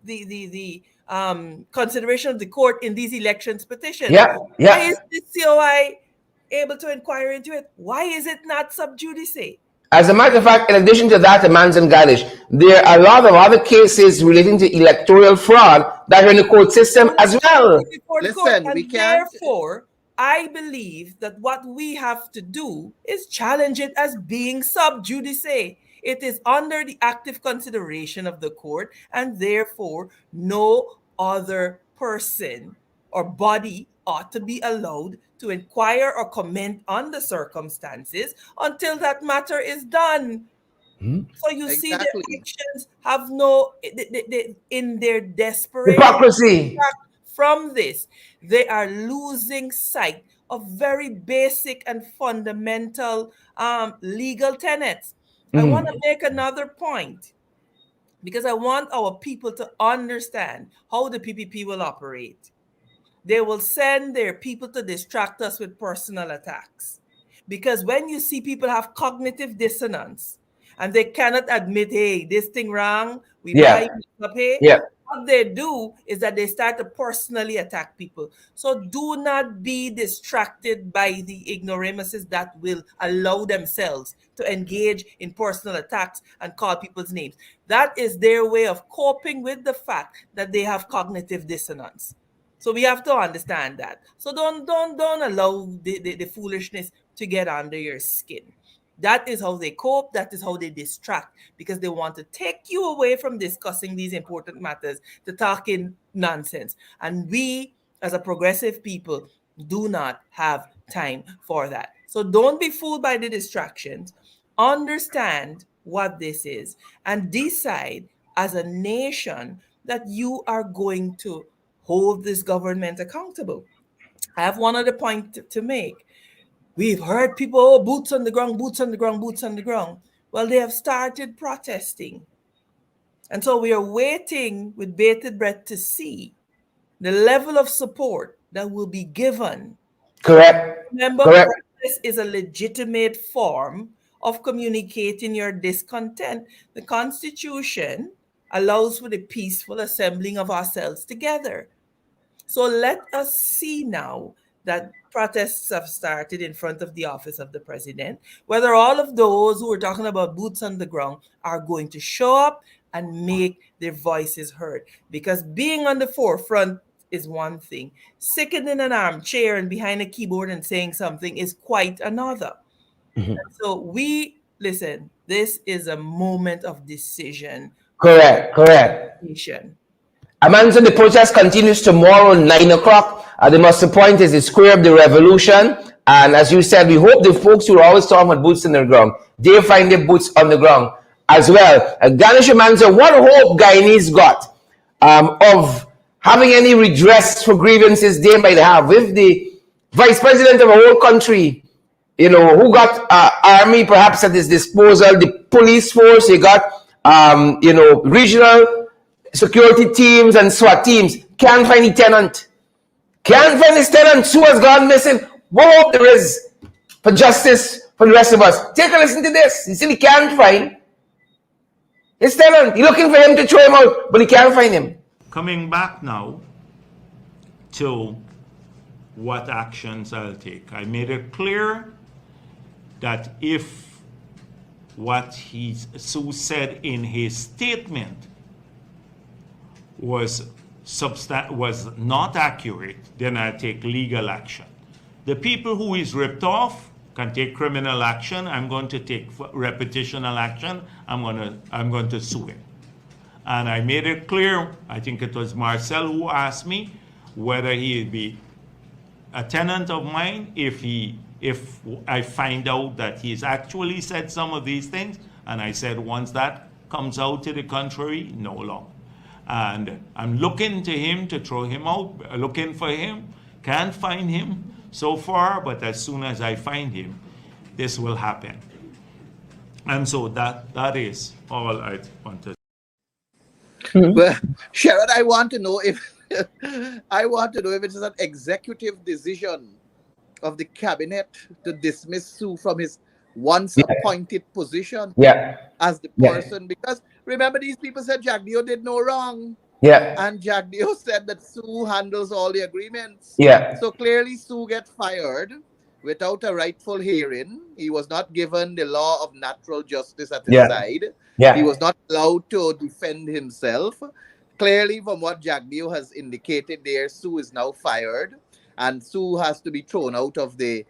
consideration of the court in these elections petitions, why is the COI able to inquire into it? Why is it not sub judice? As a matter of fact, in addition to that, Amanza Ganesh, there are a lot of other cases relating to electoral fraud that are in the court system as well. Listen, we can't. Therefore, I believe that what we have to do is challenge it as being sub judice. It is under the active consideration of the court, and therefore no other person or body ought to be allowed to inquire or comment on the circumstances until that matter is done. So you see, their Exactly. actions have no, in their desperation Hypocrisy. from this, they are losing sight of very basic and fundamental legal tenets. I want to make another point because I want our people to understand how the PPP will operate. They will send their people to distract us with personal attacks. Because when you see people have cognitive dissonance and they cannot admit, hey, this thing wrong, we buy Yeah. up here. Yeah. What they do is that they start to personally attack people. So do not be distracted by the ignoramuses that will allow themselves to engage in personal attacks and call people's names. That is their way of coping with the fact that they have cognitive dissonance. So we have to understand that. So don't allow the foolishness to get under your skin. That is how they cope. That is how they distract, because they want to take you away from discussing these important matters to talking nonsense. And we, as a progressive people, do not have time for that. So don't be fooled by the distractions. Understand what this is and decide as a nation that you are going to hold this government accountable. I have one other point to make. We've heard people, oh, boots on the ground, boots on the ground, boots on the ground. Well, they have started protesting. And so we are waiting with bated breath to see the level of support that will be given. Correct. Remember, Correct. protest is a legitimate form of communicating your discontent. The Constitution allows for the peaceful assembling of ourselves together. So let us see now that protests have started in front of the office of the president, whether all of those who are talking about boots on the ground are going to show up and make their voices heard. Because being on the forefront is one thing, sitting in an armchair and behind a keyboard and saying something is quite another. So we listen, this is a moment of decision. Correct. Correct. Nation. Amanza, the protest continues tomorrow, 9 o'clock. The muster point is the square of the revolution. And as you said, we hope the folks who are always talking about boots on the ground, they find their boots on the ground as well. Ganesh Amanza, what hope Guyanese got of having any redress for grievances they might have with the vice president of a whole country, you know, who got army perhaps at his disposal, the police force, he got, you know, regional security teams and SWAT teams, can't find a tenant. Can't find his tenant. Sue has gone missing. What hope there is for justice for the rest of us? Take a listen to this. He said he can't find his tenant. He's looking for him to throw him out, but he can't find him. Coming back now to what actions I'll take. I made it clear that if what Sue said in his statement was not accurate, then I take legal action. The people who is ripped off can take criminal action. I'm going to take reputational action. I'm going to sue him. And I made it clear, I think it was Marcel who asked me whether he'd be a tenant of mine if I find out that he's actually said some of these things. And I said, once that comes out to the contrary, no longer. And I'm looking to him to throw him out, looking for him. Can't find him so far, but as soon as I find him, this will happen. And so that is all I wanted. Well, Sharon, I want to know if it is an executive decision of the cabinet to dismiss Sue from his once appointed position as the person, because remember, these people said Jack Dio did no wrong. And Jack Dio said that Sue handles all the agreements. So clearly Sue get fired without a rightful hearing. He was not given the law of natural justice at his side. He was not allowed to defend himself. Clearly, from what Jack Dio has indicated there, Sue is now fired. and Sue has to be thrown out of the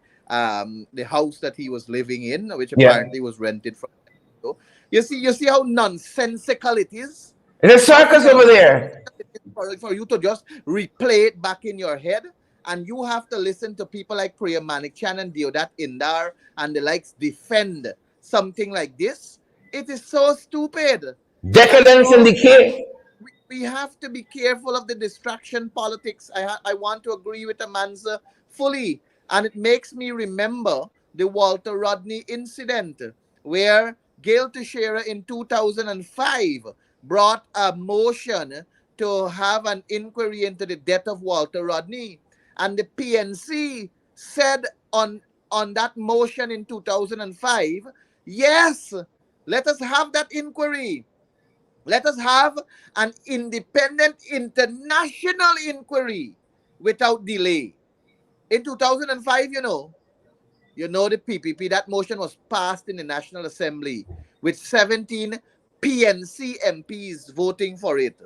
house that he was living in, which Yeah. apparently was rented from. You see how nonsensical it is. It's a How circus over there. nonsensical it is for you to just replay it back in your head, and you have to listen to people like Priya Manikchan and Deodat Indar and the likes defend something like this. It is so stupid. And Decadence and decay. we have to be careful of the distraction politics. I want to agree with Amanza fully. And it makes me remember the Walter Rodney incident, where Gail Teixeira in 2005 brought a motion to have an inquiry into the death of Walter Rodney. And the PNC said on that motion in 2005, yes, let us have that inquiry. Let us have an independent international inquiry without delay. In 2005, you know the PPP, that motion was passed in the National Assembly with 17 PNC MPs voting for it.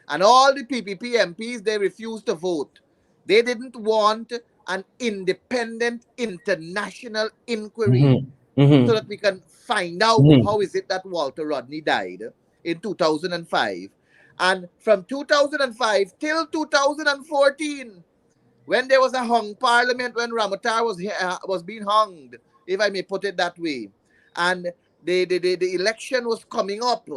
And all the PPP MPs, they refused to vote. They didn't want an independent international inquiry so that we can find out how is it that Walter Rodney died in 2005. And from 2005 till 2014, when there was a hung parliament, when Ramotar was being hanged, if I may put it that way, and the election was coming up,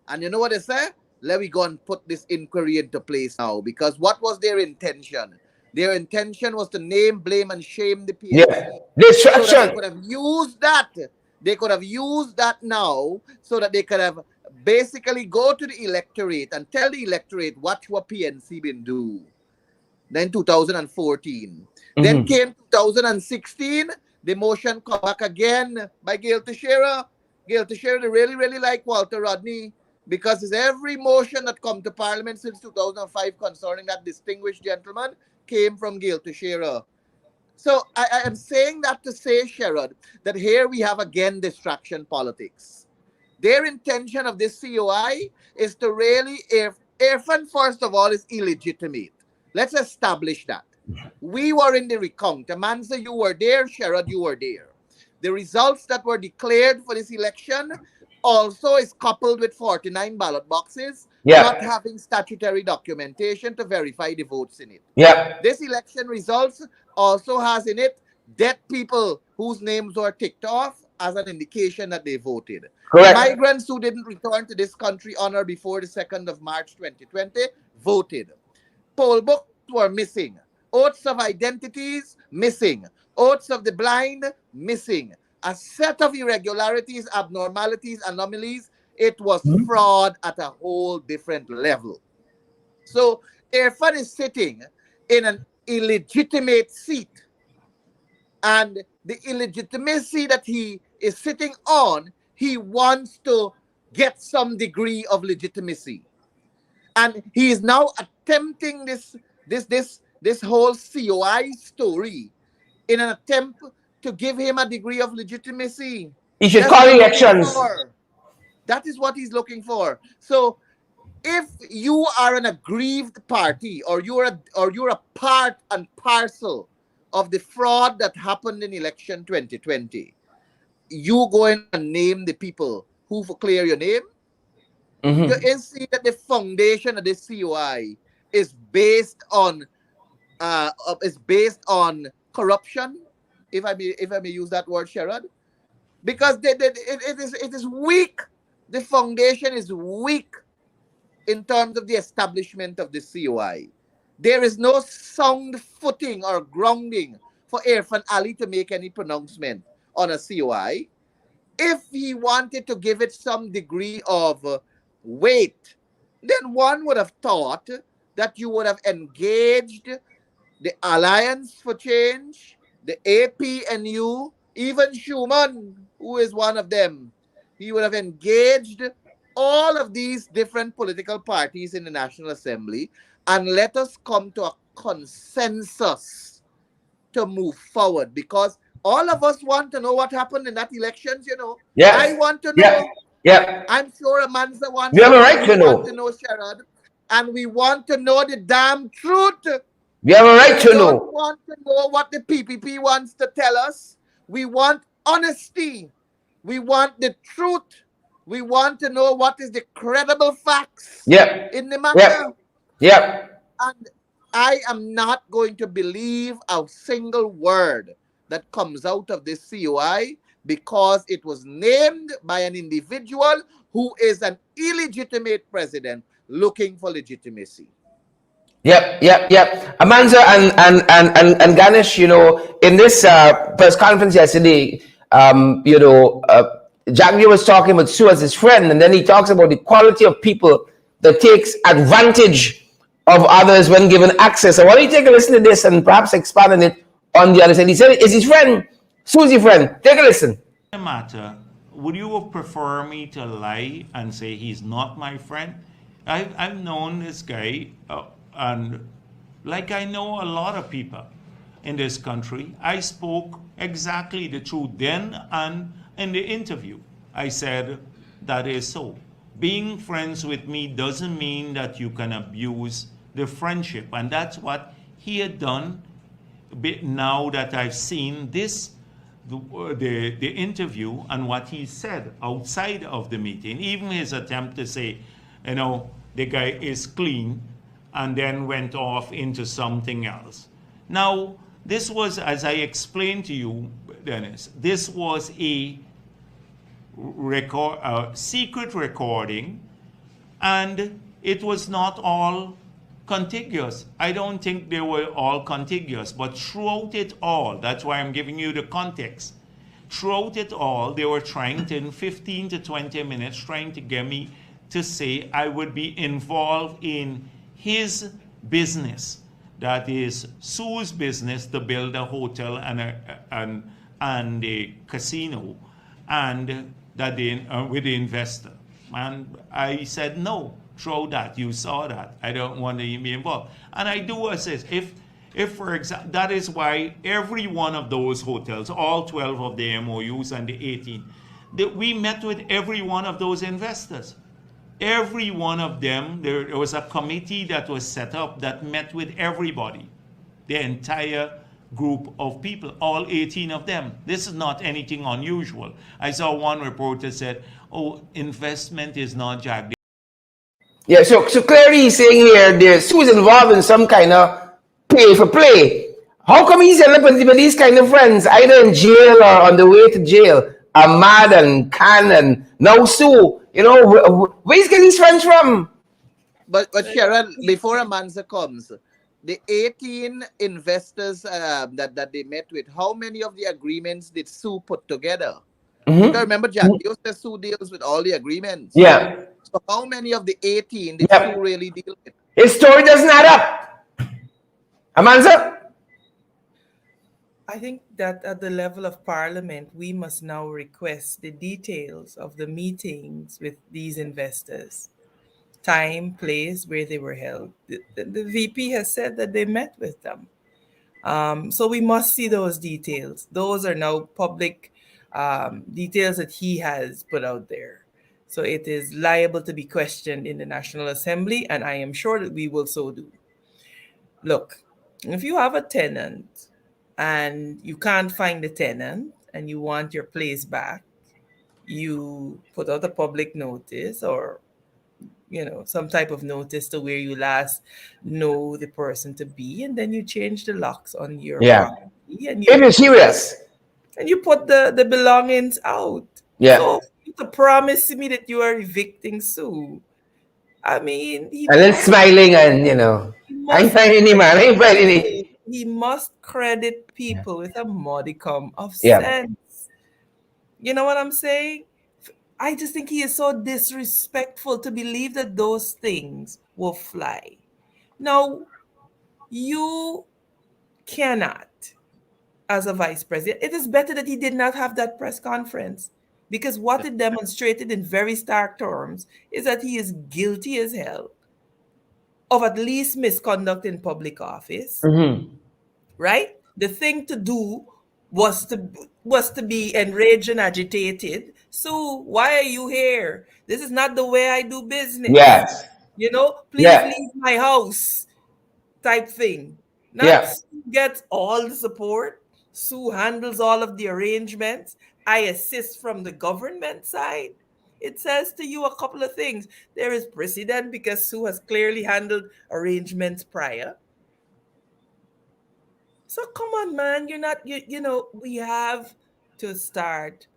and you know what they said? Let me go and put this inquiry into place now, because what was their intention? Their intention was to name, blame, and shame the PNC. Yeah. Distraction. So that they could have used that. They could have used that now so that they could have basically go to the electorate and tell the electorate what PNC been do. Then 2014. Then came 2016. The motion come back again by Gail Teixeira. Gail Teixeira, they really, really like Walter Rodney, because it's every motion that come to Parliament since 2005 concerning that distinguished gentleman came from Gail Teixeira. So I am saying that to say, Sherrod, that here we have again distraction politics. Their intention of this COI is to really, Irfan, first of all, is illegitimate. Let's establish that. We were in the recount. Amanza, you were there. Sherrod, you were there. The results that were declared for this election also is coupled with 49 ballot boxes, not having statutory documentation to verify the votes in it. This election results also has in it dead people whose names were ticked off as an indication that they voted. Correct. Migrants who didn't return to this country on or before the 2nd of March 2020 voted. Poll books were missing. Oaths of identities, missing. Oaths of the blind, missing. A set of irregularities, abnormalities, anomalies. It was fraud at a whole different level. So Irfan is sitting in an illegitimate seat. And the illegitimacy that he is sitting on, he wants to get some degree of legitimacy. And he is now attempting this whole COI story in an attempt to give him a degree of legitimacy. He should call elections. That is what he's looking for. So if you are an aggrieved party, or you're a part and parcel of the fraud that happened in election 2020, you go in and name the people who clear your name. You see that the foundation of this COI is based on corruption, if I may use that word, Sherrod, because it is weak. The foundation is weak in terms of the establishment of the COI. There is no sound footing or grounding for Irfan Ali to make any pronouncement on a COI. If he wanted to give it some degree of weight, then one would have thought that you would have engaged the Alliance for Change, the APNU, even Schumann, who is one of them. He would have engaged all of these different political parties in the National Assembly and let us come to a consensus to move forward, because all of us want to know what happened in that elections, you know. I want to know. I'm sure Amanza wants you have to a right to know. want to know, Sherrod. And we want to know the damn truth. We have a right We to don't know. want to know what the PPP wants to tell us. We want honesty. We want the truth. We want to know what is the credible facts Yep. in the Yep. matter. Yep. And I am not going to believe a single word that comes out of this COI because it was named by an individual who is an illegitimate president looking for legitimacy. Yep. Amanza and Ganesh, in this press conference yesterday, Jaggi was talking with Sue as his friend, and then he talks about the quality of people that takes advantage of others when given access. So why don't you take a listen to this and perhaps expand on it on the other side? He said, it's his friend, Sue's friend. Take a listen. Matter, would you prefer me to lie and say he's not my friend? I've known this guy, and like I know a lot of people in this country, I spoke exactly the truth then and in the interview. I said that is so. Being friends with me doesn't mean that you can abuse the friendship, and that's what he had done. Now that I've seen this, the interview and what he said outside of the meeting, even his attempt to say, the guy is clean, and then went off into something else. Now, this was, as I explained to you, Dennis, this was a secret recording, and it was not all contiguous. I don't think they were all contiguous, but throughout it all, that's why I'm giving you the context. Throughout it all, they were trying to, in 15 to 20 minutes, trying to get me to say I would be involved in his business, that is Sue's business, to build a hotel and a casino, and that with the investor. And I said no. Throw that. You saw that. I don't want to be involved. And I do assist. If for example, that is why every one of those hotels, all 12 of the MOUs and the 18, that we met with every one of those investors. Every one of them, there was a committee that was set up that met with everybody, the entire group of people, all 18 of them. This is not anything unusual. I saw one reporter said, oh, investment is not Jack. Yeah, so clearly he's saying here, Sue's involved in some kind of pay for play. How come he's ended up with these kind of friends, either in jail or on the way to jail? Ahmad and Khan and now Sue. Where's getting these friends from? But Sharon, before Amanza comes, the 18 investors that they met with, how many of the agreements did Sue put together? Mm-hmm. You can remember, Jack, you said Sue deals with all the agreements. Yeah. So how many of the 18 did Sue really deal with? His story doesn't add up. Amanza? I think that at the level of Parliament, we must now request the details of the meetings with these investors. Time, place, where they were held. The VP has said that they met with them. So we must see those details. Those are now public details that he has put out there. So it is liable to be questioned in the National Assembly, and I am sure that we will so do. Look, if you have a tenant and you can't find the tenant and you want your place back, you put out a public notice or some type of notice to where you last know the person to be, and then you change the locks on your property, and if you're serious, and you put the belongings out. Yeah. So to promise me that you are evicting Sue, I mean, and then smiling and I'm finding him, man. I'm finding him. He must credit people with a modicum of sense. You know what I'm saying? I just think he is so disrespectful to believe that those things will fly. Now, you cannot, as a vice president, it is better that he did not have that press conference, because what it demonstrated in very stark terms is that he is guilty as hell of at least misconduct in public office. Mm-hmm. Right? The thing to do was to be enraged and agitated. So why are you here? This is not the way I do business. Yes. Please leave my house type thing. Not Sue gets all the support. Sue handles all of the arrangements. I assist from the government side. It says to you a couple of things. There is precedent because Sue has clearly handled arrangements prior. So come on, man. You're not, we have to start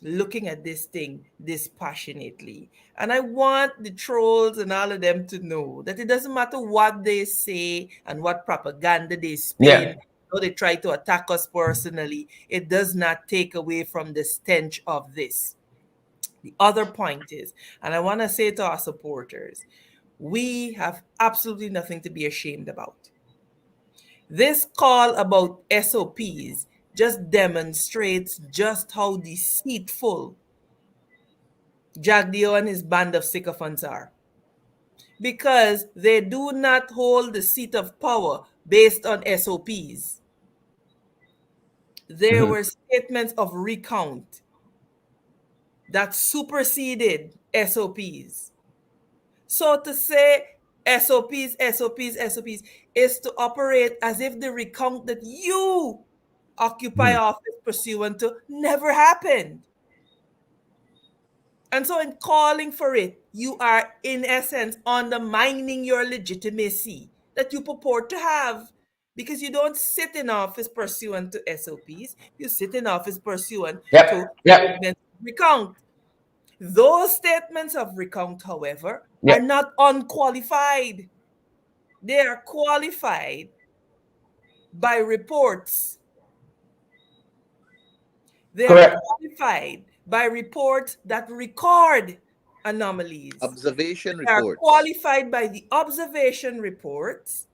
looking at this thing dispassionately. And I want the trolls and all of them to know that it doesn't matter what they say and what propaganda they spin, or they try to attack us personally, it does not take away from the stench of this. The other point is, and I want to say to our supporters, we have absolutely nothing to be ashamed about. This call about SOPs just demonstrates just how deceitful Jagdeo and his band of sycophants are. Because they do not hold the seat of power based on SOPs. There were statements of recount that superseded SOPs. So to say SOPs is to operate as if the recount that you occupy office pursuant to never happened. And so in calling for it, you are in essence undermining your legitimacy that you purport to have, because you don't sit in office pursuant to SOPs, you sit in office pursuant to statements of recount. Those statements of recount, however, are not unqualified. They are qualified by reports. They are qualified by reports that record anomalies. Observation They are reports. qualified by the observation reports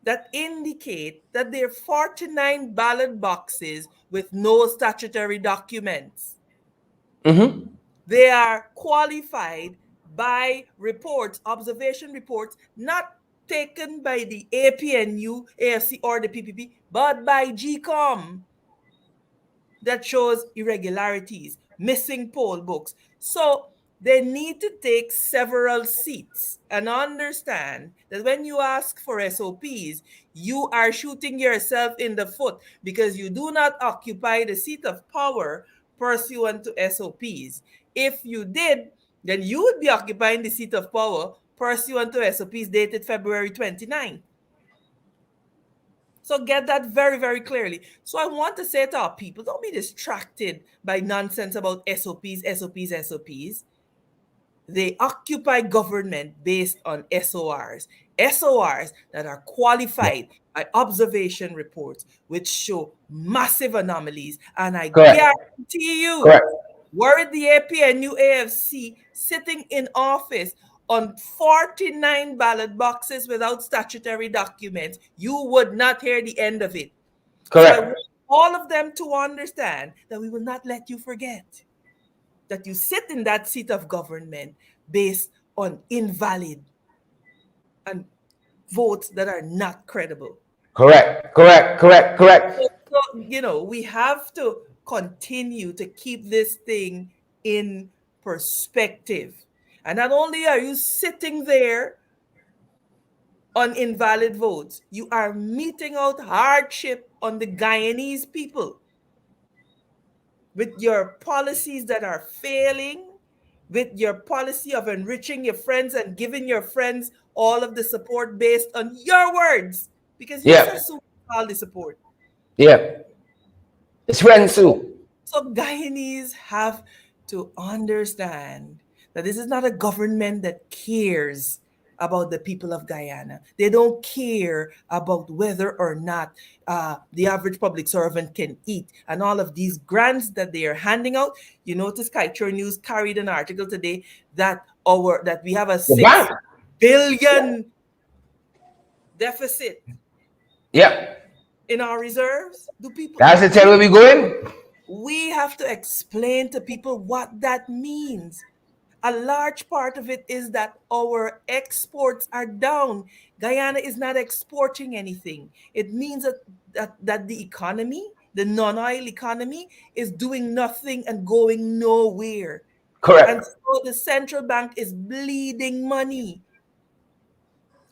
that indicate that there are 49 ballot boxes with no statutory documents. They are qualified by reports, observation reports, not taken by the APNU, AFC, or the PPP, but by GCOM, that shows irregularities, missing poll books. So they need to take several seats and understand that when you ask for SOPs, you are shooting yourself in the foot because you do not occupy the seat of power pursuant to SOPs. If you did, then you would be occupying the seat of power pursuant to SOPs dated February 29th. So get that very, very clearly. So I want to say to our people, don't be distracted by nonsense about SOPs. They occupy government based on SORs that are qualified by observation reports, which show massive anomalies. And I guarantee you, were the APNU AFC sitting in office on 49 ballot boxes without statutory documents, you would not hear the end of it. So I want all of them to understand that we will not let you forget that you sit in that seat of government based on invalid and votes that are not credible. Correct. So, we have to continue to keep this thing in perspective. And not only are you sitting there on invalid votes, you are meting out hardship on the Guyanese people with your policies that are failing, with your policy of enriching your friends and giving your friends all of the support based on your words. Because you assume all the support. It's friends too. So Guyanese have to understand that this is not a government that cares about the people of Guyana. They don't care about whether or not the average public servant can eat. And all of these grants that they are handing out. You notice Kaichur News carried an article today that we have a 6 billion deficit. In our reserves. That's the tell where we going? We have to explain to people what that means. A large part of it is that our exports are down. Guyana is not exporting anything. It means that the economy, the non-oil economy, is doing nothing and going nowhere. Correct. And so the central bank is bleeding money.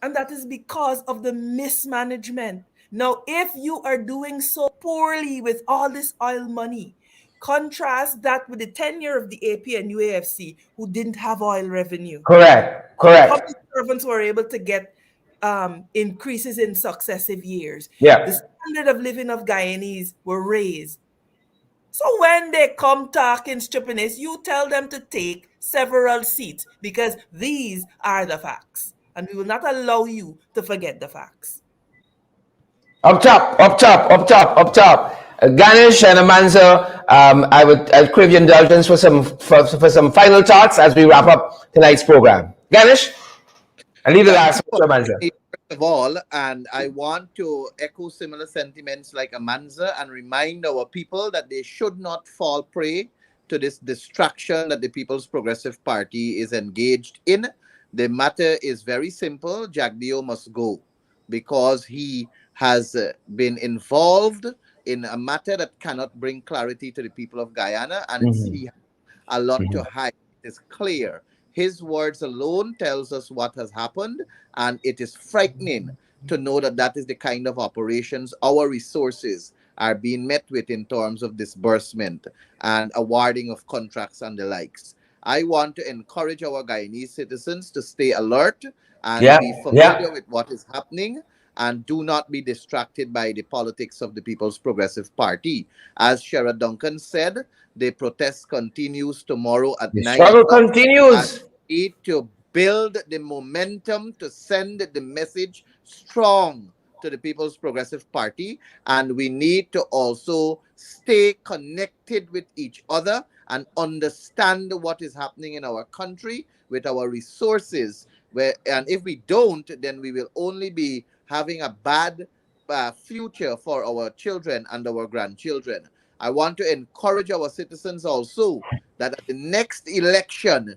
And that is because of the mismanagement. Now, if you are doing so poorly with all this oil money, contrast that with the tenure of the AP and UAFC, who didn't have oil revenue. Correct. Public servants were able to get increases in successive years. Yeah. The standard of living of Guyanese were raised. So when they come talking stupidness, you tell them to take several seats because these are the facts. And we will not allow you to forget the facts. Up top. Ganesh and Amanza, I'd crave your indulgence for some final thoughts as we wrap up tonight's program. Ganesh, I leave the last one to Amanza. First of all, and I want to echo similar sentiments like Amanza and remind our people that they should not fall prey to this distraction that the People's Progressive Party is engaged in. The matter is very simple. Jagdeo must go because he has been involved in a matter that cannot bring clarity to the people of Guyana, and he has a lot to hide. It is clear. His words alone tells us what has happened, and it is frightening to know that that is the kind of operations our resources are being met with in terms of disbursement and awarding of contracts and the likes. I want to encourage our Guyanese citizens to stay alert and be familiar with what is happening, and do not be distracted by the politics of the People's Progressive Party. As Sherrod Duncan said, the protest continues tomorrow at 9 o'clock. The struggle continues. We need to build the momentum to send the message strong to the People's Progressive Party, and we need to also stay connected with each other and understand what is happening in our country with our resources. And if we don't, then we will only be having a bad future for our children and our grandchildren. I want to encourage our citizens also that at the next election,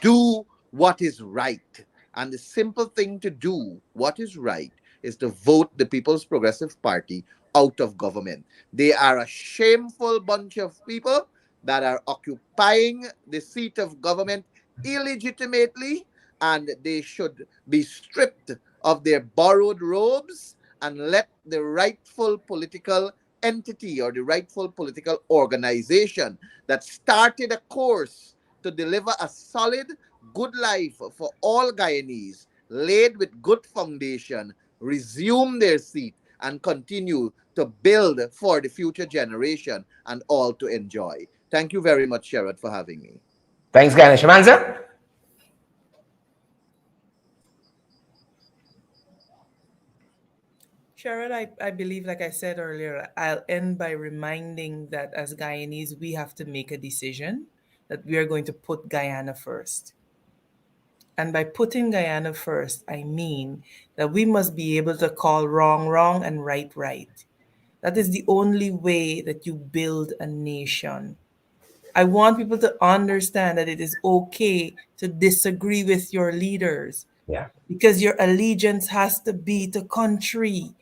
do what is right. And the simple thing to do what is right is to vote the People's Progressive Party out of government. They are a shameful bunch of people that are occupying the seat of government illegitimately, and they should be stripped of their borrowed robes and let the rightful political entity or the rightful political organization that started a course to deliver a solid, good life for all Guyanese, laid with good foundation, resume their seat and continue to build for the future generation and all to enjoy. Thank you very much, Sherrod, for having me. Thanks, Ganesh. Amanza? Sherrod, I believe, like I said earlier, I'll end by reminding that as Guyanese, we have to make a decision that we are going to put Guyana first. And by putting Guyana first, I mean that we must be able to call wrong wrong and right right. That is the only way that you build a nation. I want people to understand that it is okay to disagree with your leaders. Yeah. Because your allegiance has to be to country.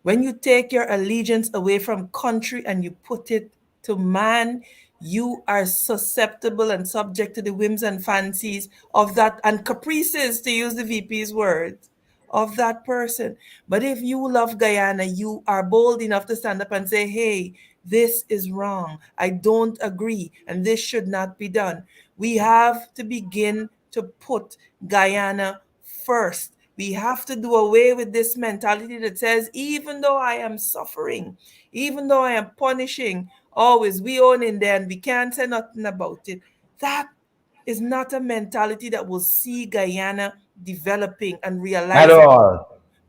When you take your allegiance away from country and you put it to man, you are susceptible and subject to the whims and fancies of that, and caprices, to use the VP's words, of that person. But if you love Guyana, you are bold enough to stand up and say, hey, this is wrong. I don't agree, and this should not be done. We have to begin to put Guyana first. We have to do away with this mentality that says, even though I am suffering, even though I am punishing, always we own in there and we can't say nothing about it. That is not a mentality that will see Guyana developing and realizing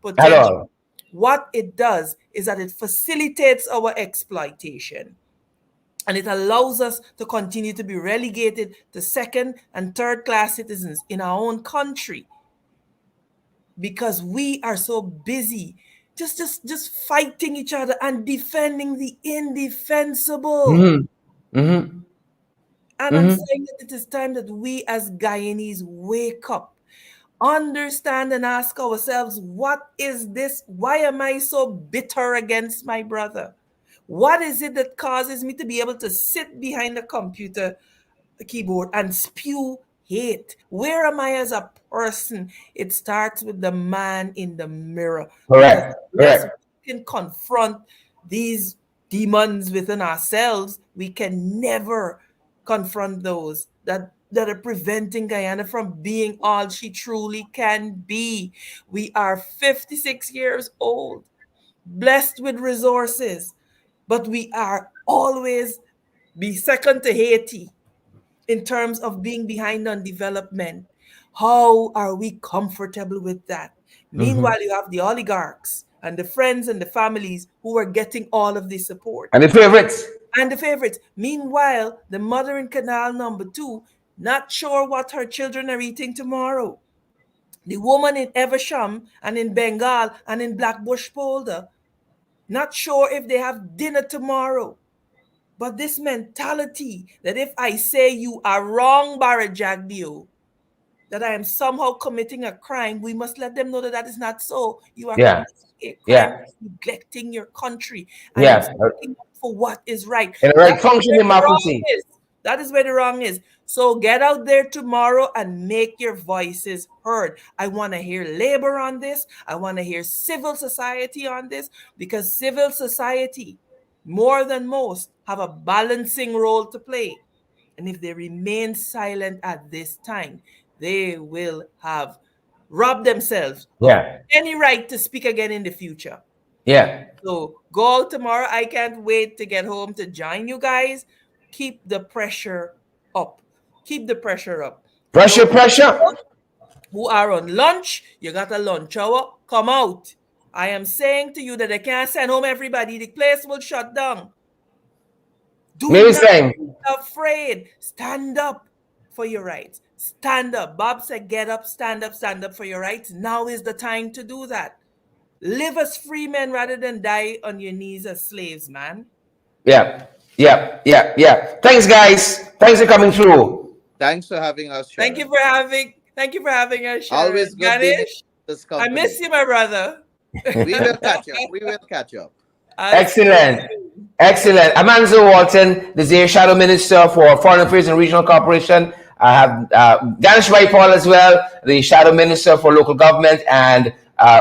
potential. What it does is that it facilitates our exploitation. And it allows us to continue to be relegated to second and third class citizens in our own country, because we are so busy just fighting each other and defending the indefensible. And I'm saying that it is time that we as Guyanese wake up, understand and ask ourselves, what is this? Why am I so bitter against my brother? What is it that causes me to be able to sit behind the computer, the keyboard, and spew hate? Where am I as a person? It starts with the man in the mirror. Correct. Yes, Correct. we can confront these demons within ourselves. We can never confront those that are preventing Guyana from being all she truly can be. We are 56 years old, blessed with resources, but we are always be second to Haiti in terms of being behind on development. How are we comfortable with that? Meanwhile, you have the oligarchs and the friends and the families who are getting all of this support. And the favorites. And the favorites. Meanwhile, the mother in Canal number 2, not sure what her children are eating tomorrow. The woman in Eversham and in Bengal and in Blackbush Polder, not sure if they have dinner tomorrow. But this mentality that if I say you are wrong, Barra Jagbio, that I am somehow committing a crime, we must let them know that that is not so. You are committing a crime, neglecting your country, and looking for what is right. In the right function democracy. That is where the wrong is. So get out there tomorrow and make your voices heard. I want to hear labor on this. I want to hear civil society on this, because civil society, more than most, have a balancing role to play. And if they remain silent at this time, they will have robbed themselves of any right to speak again in the future. Yeah. So go out tomorrow. I can't wait to get home to join you guys. Keep the pressure up. Keep the pressure up. Pressure. Who are on lunch, you got a lunch hour, come out. I am saying to you that they can't send home everybody. The place will shut down. Do not be afraid. Stand up for your rights. Stand up. Bob said, get up, stand up for your rights. Now is the time to do that. Live as free men rather than die on your knees as slaves, man. Yeah. Thanks, guys. Thanks for coming through. Thanks for having us, Sharon. Thank you for having us, Sharon. Always good Ganesh, this company. I miss you, my brother. We will catch up. Excellent. Amanza Walton-Desir, Shadow Minister for Foreign Affairs and Regional Corporation. I have Ganesh Mahipaul as well, the Shadow Minister for Local Government and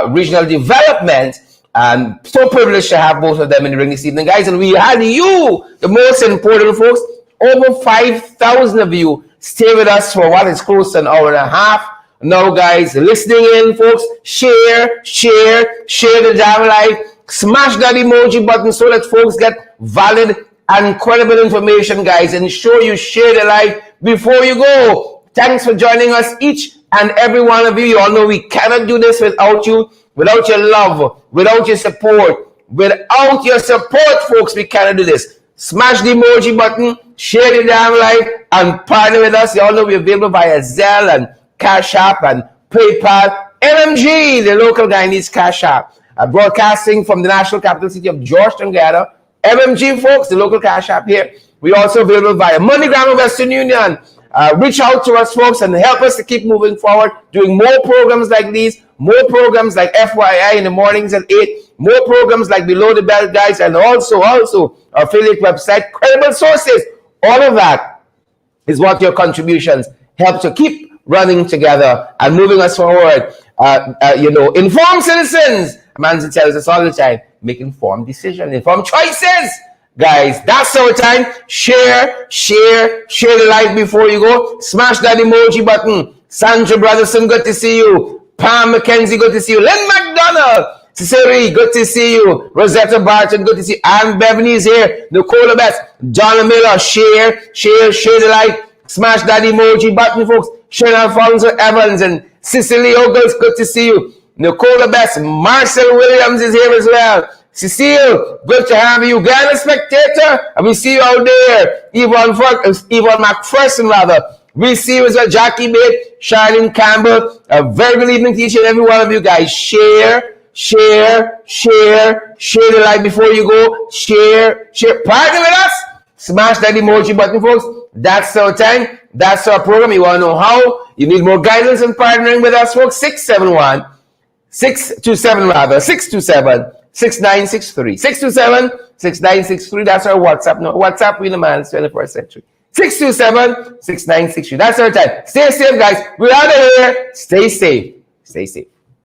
Regional Development. I'm so privileged to have both of them in the ring this evening, guys. And we had you, the most important folks. Over 5,000 of you stay with us for what is close to an hour and a half. Now, guys, listening in, folks, share the damn live. Smash that emoji button so that folks get valid and credible information, guys. Ensure you share the live before you go. Thanks for joining us, each and every one of you. You all know we cannot do this without you, without your love, without your support. Without your support, folks, we cannot do this. Smash the emoji button, share the damn live, and partner with us. You all know we're available via Zelle and Cash App and PayPal. MMG, the local Guyanese Cash App. Broadcasting from the national capital city of Georgetown, Guyana. MMG, folks, the local Cash App here. We're also available via MoneyGram and Western Union. Reach out to us, folks, and help us to keep moving forward, doing more programs like these, more programs like FYI in the mornings at 8, more programs like Below the Belt, guys, and also our affiliate website, Credible Sources. All of that is what your contributions help to keep running together and moving us forward. Informed citizens. Amanza tells us all the time, make informed decisions, informed choices. Guys, that's our time. Share the live before you go. Smash that emoji button. Sandra Brotherson, good to see you. Pam McKenzie, good to see you. Len McDonald, Cicely, good to see you. Rosetta Barton, good to see you. Anne Beverly is here. Nicola Betts, John Miller, share the live. Smash that emoji button, folks. Shane Alfonso Evans and Cicely Ogles, good to see you. Nicola Betts, Marcel Williams is here as well. Cecile, good to have you. Guyana Spectator, and we see you out there. Yvonne McPherson, rather. We see you as well. Jackie Bate, Charlene Campbell. A very good evening to each and every one of you guys. Share the live before you go. Share. Partner with us. Smash that emoji button, folks. That's our time. That's our program. You want to know how? You need more guidance and partnering with us, folks. 627 627-6963. 627-6963. That's our WhatsApp. No, WhatsApp, we the man, it's 21st century. 627-6963. That's our time. Stay safe, guys. We're out of here. Stay safe. Stay safe.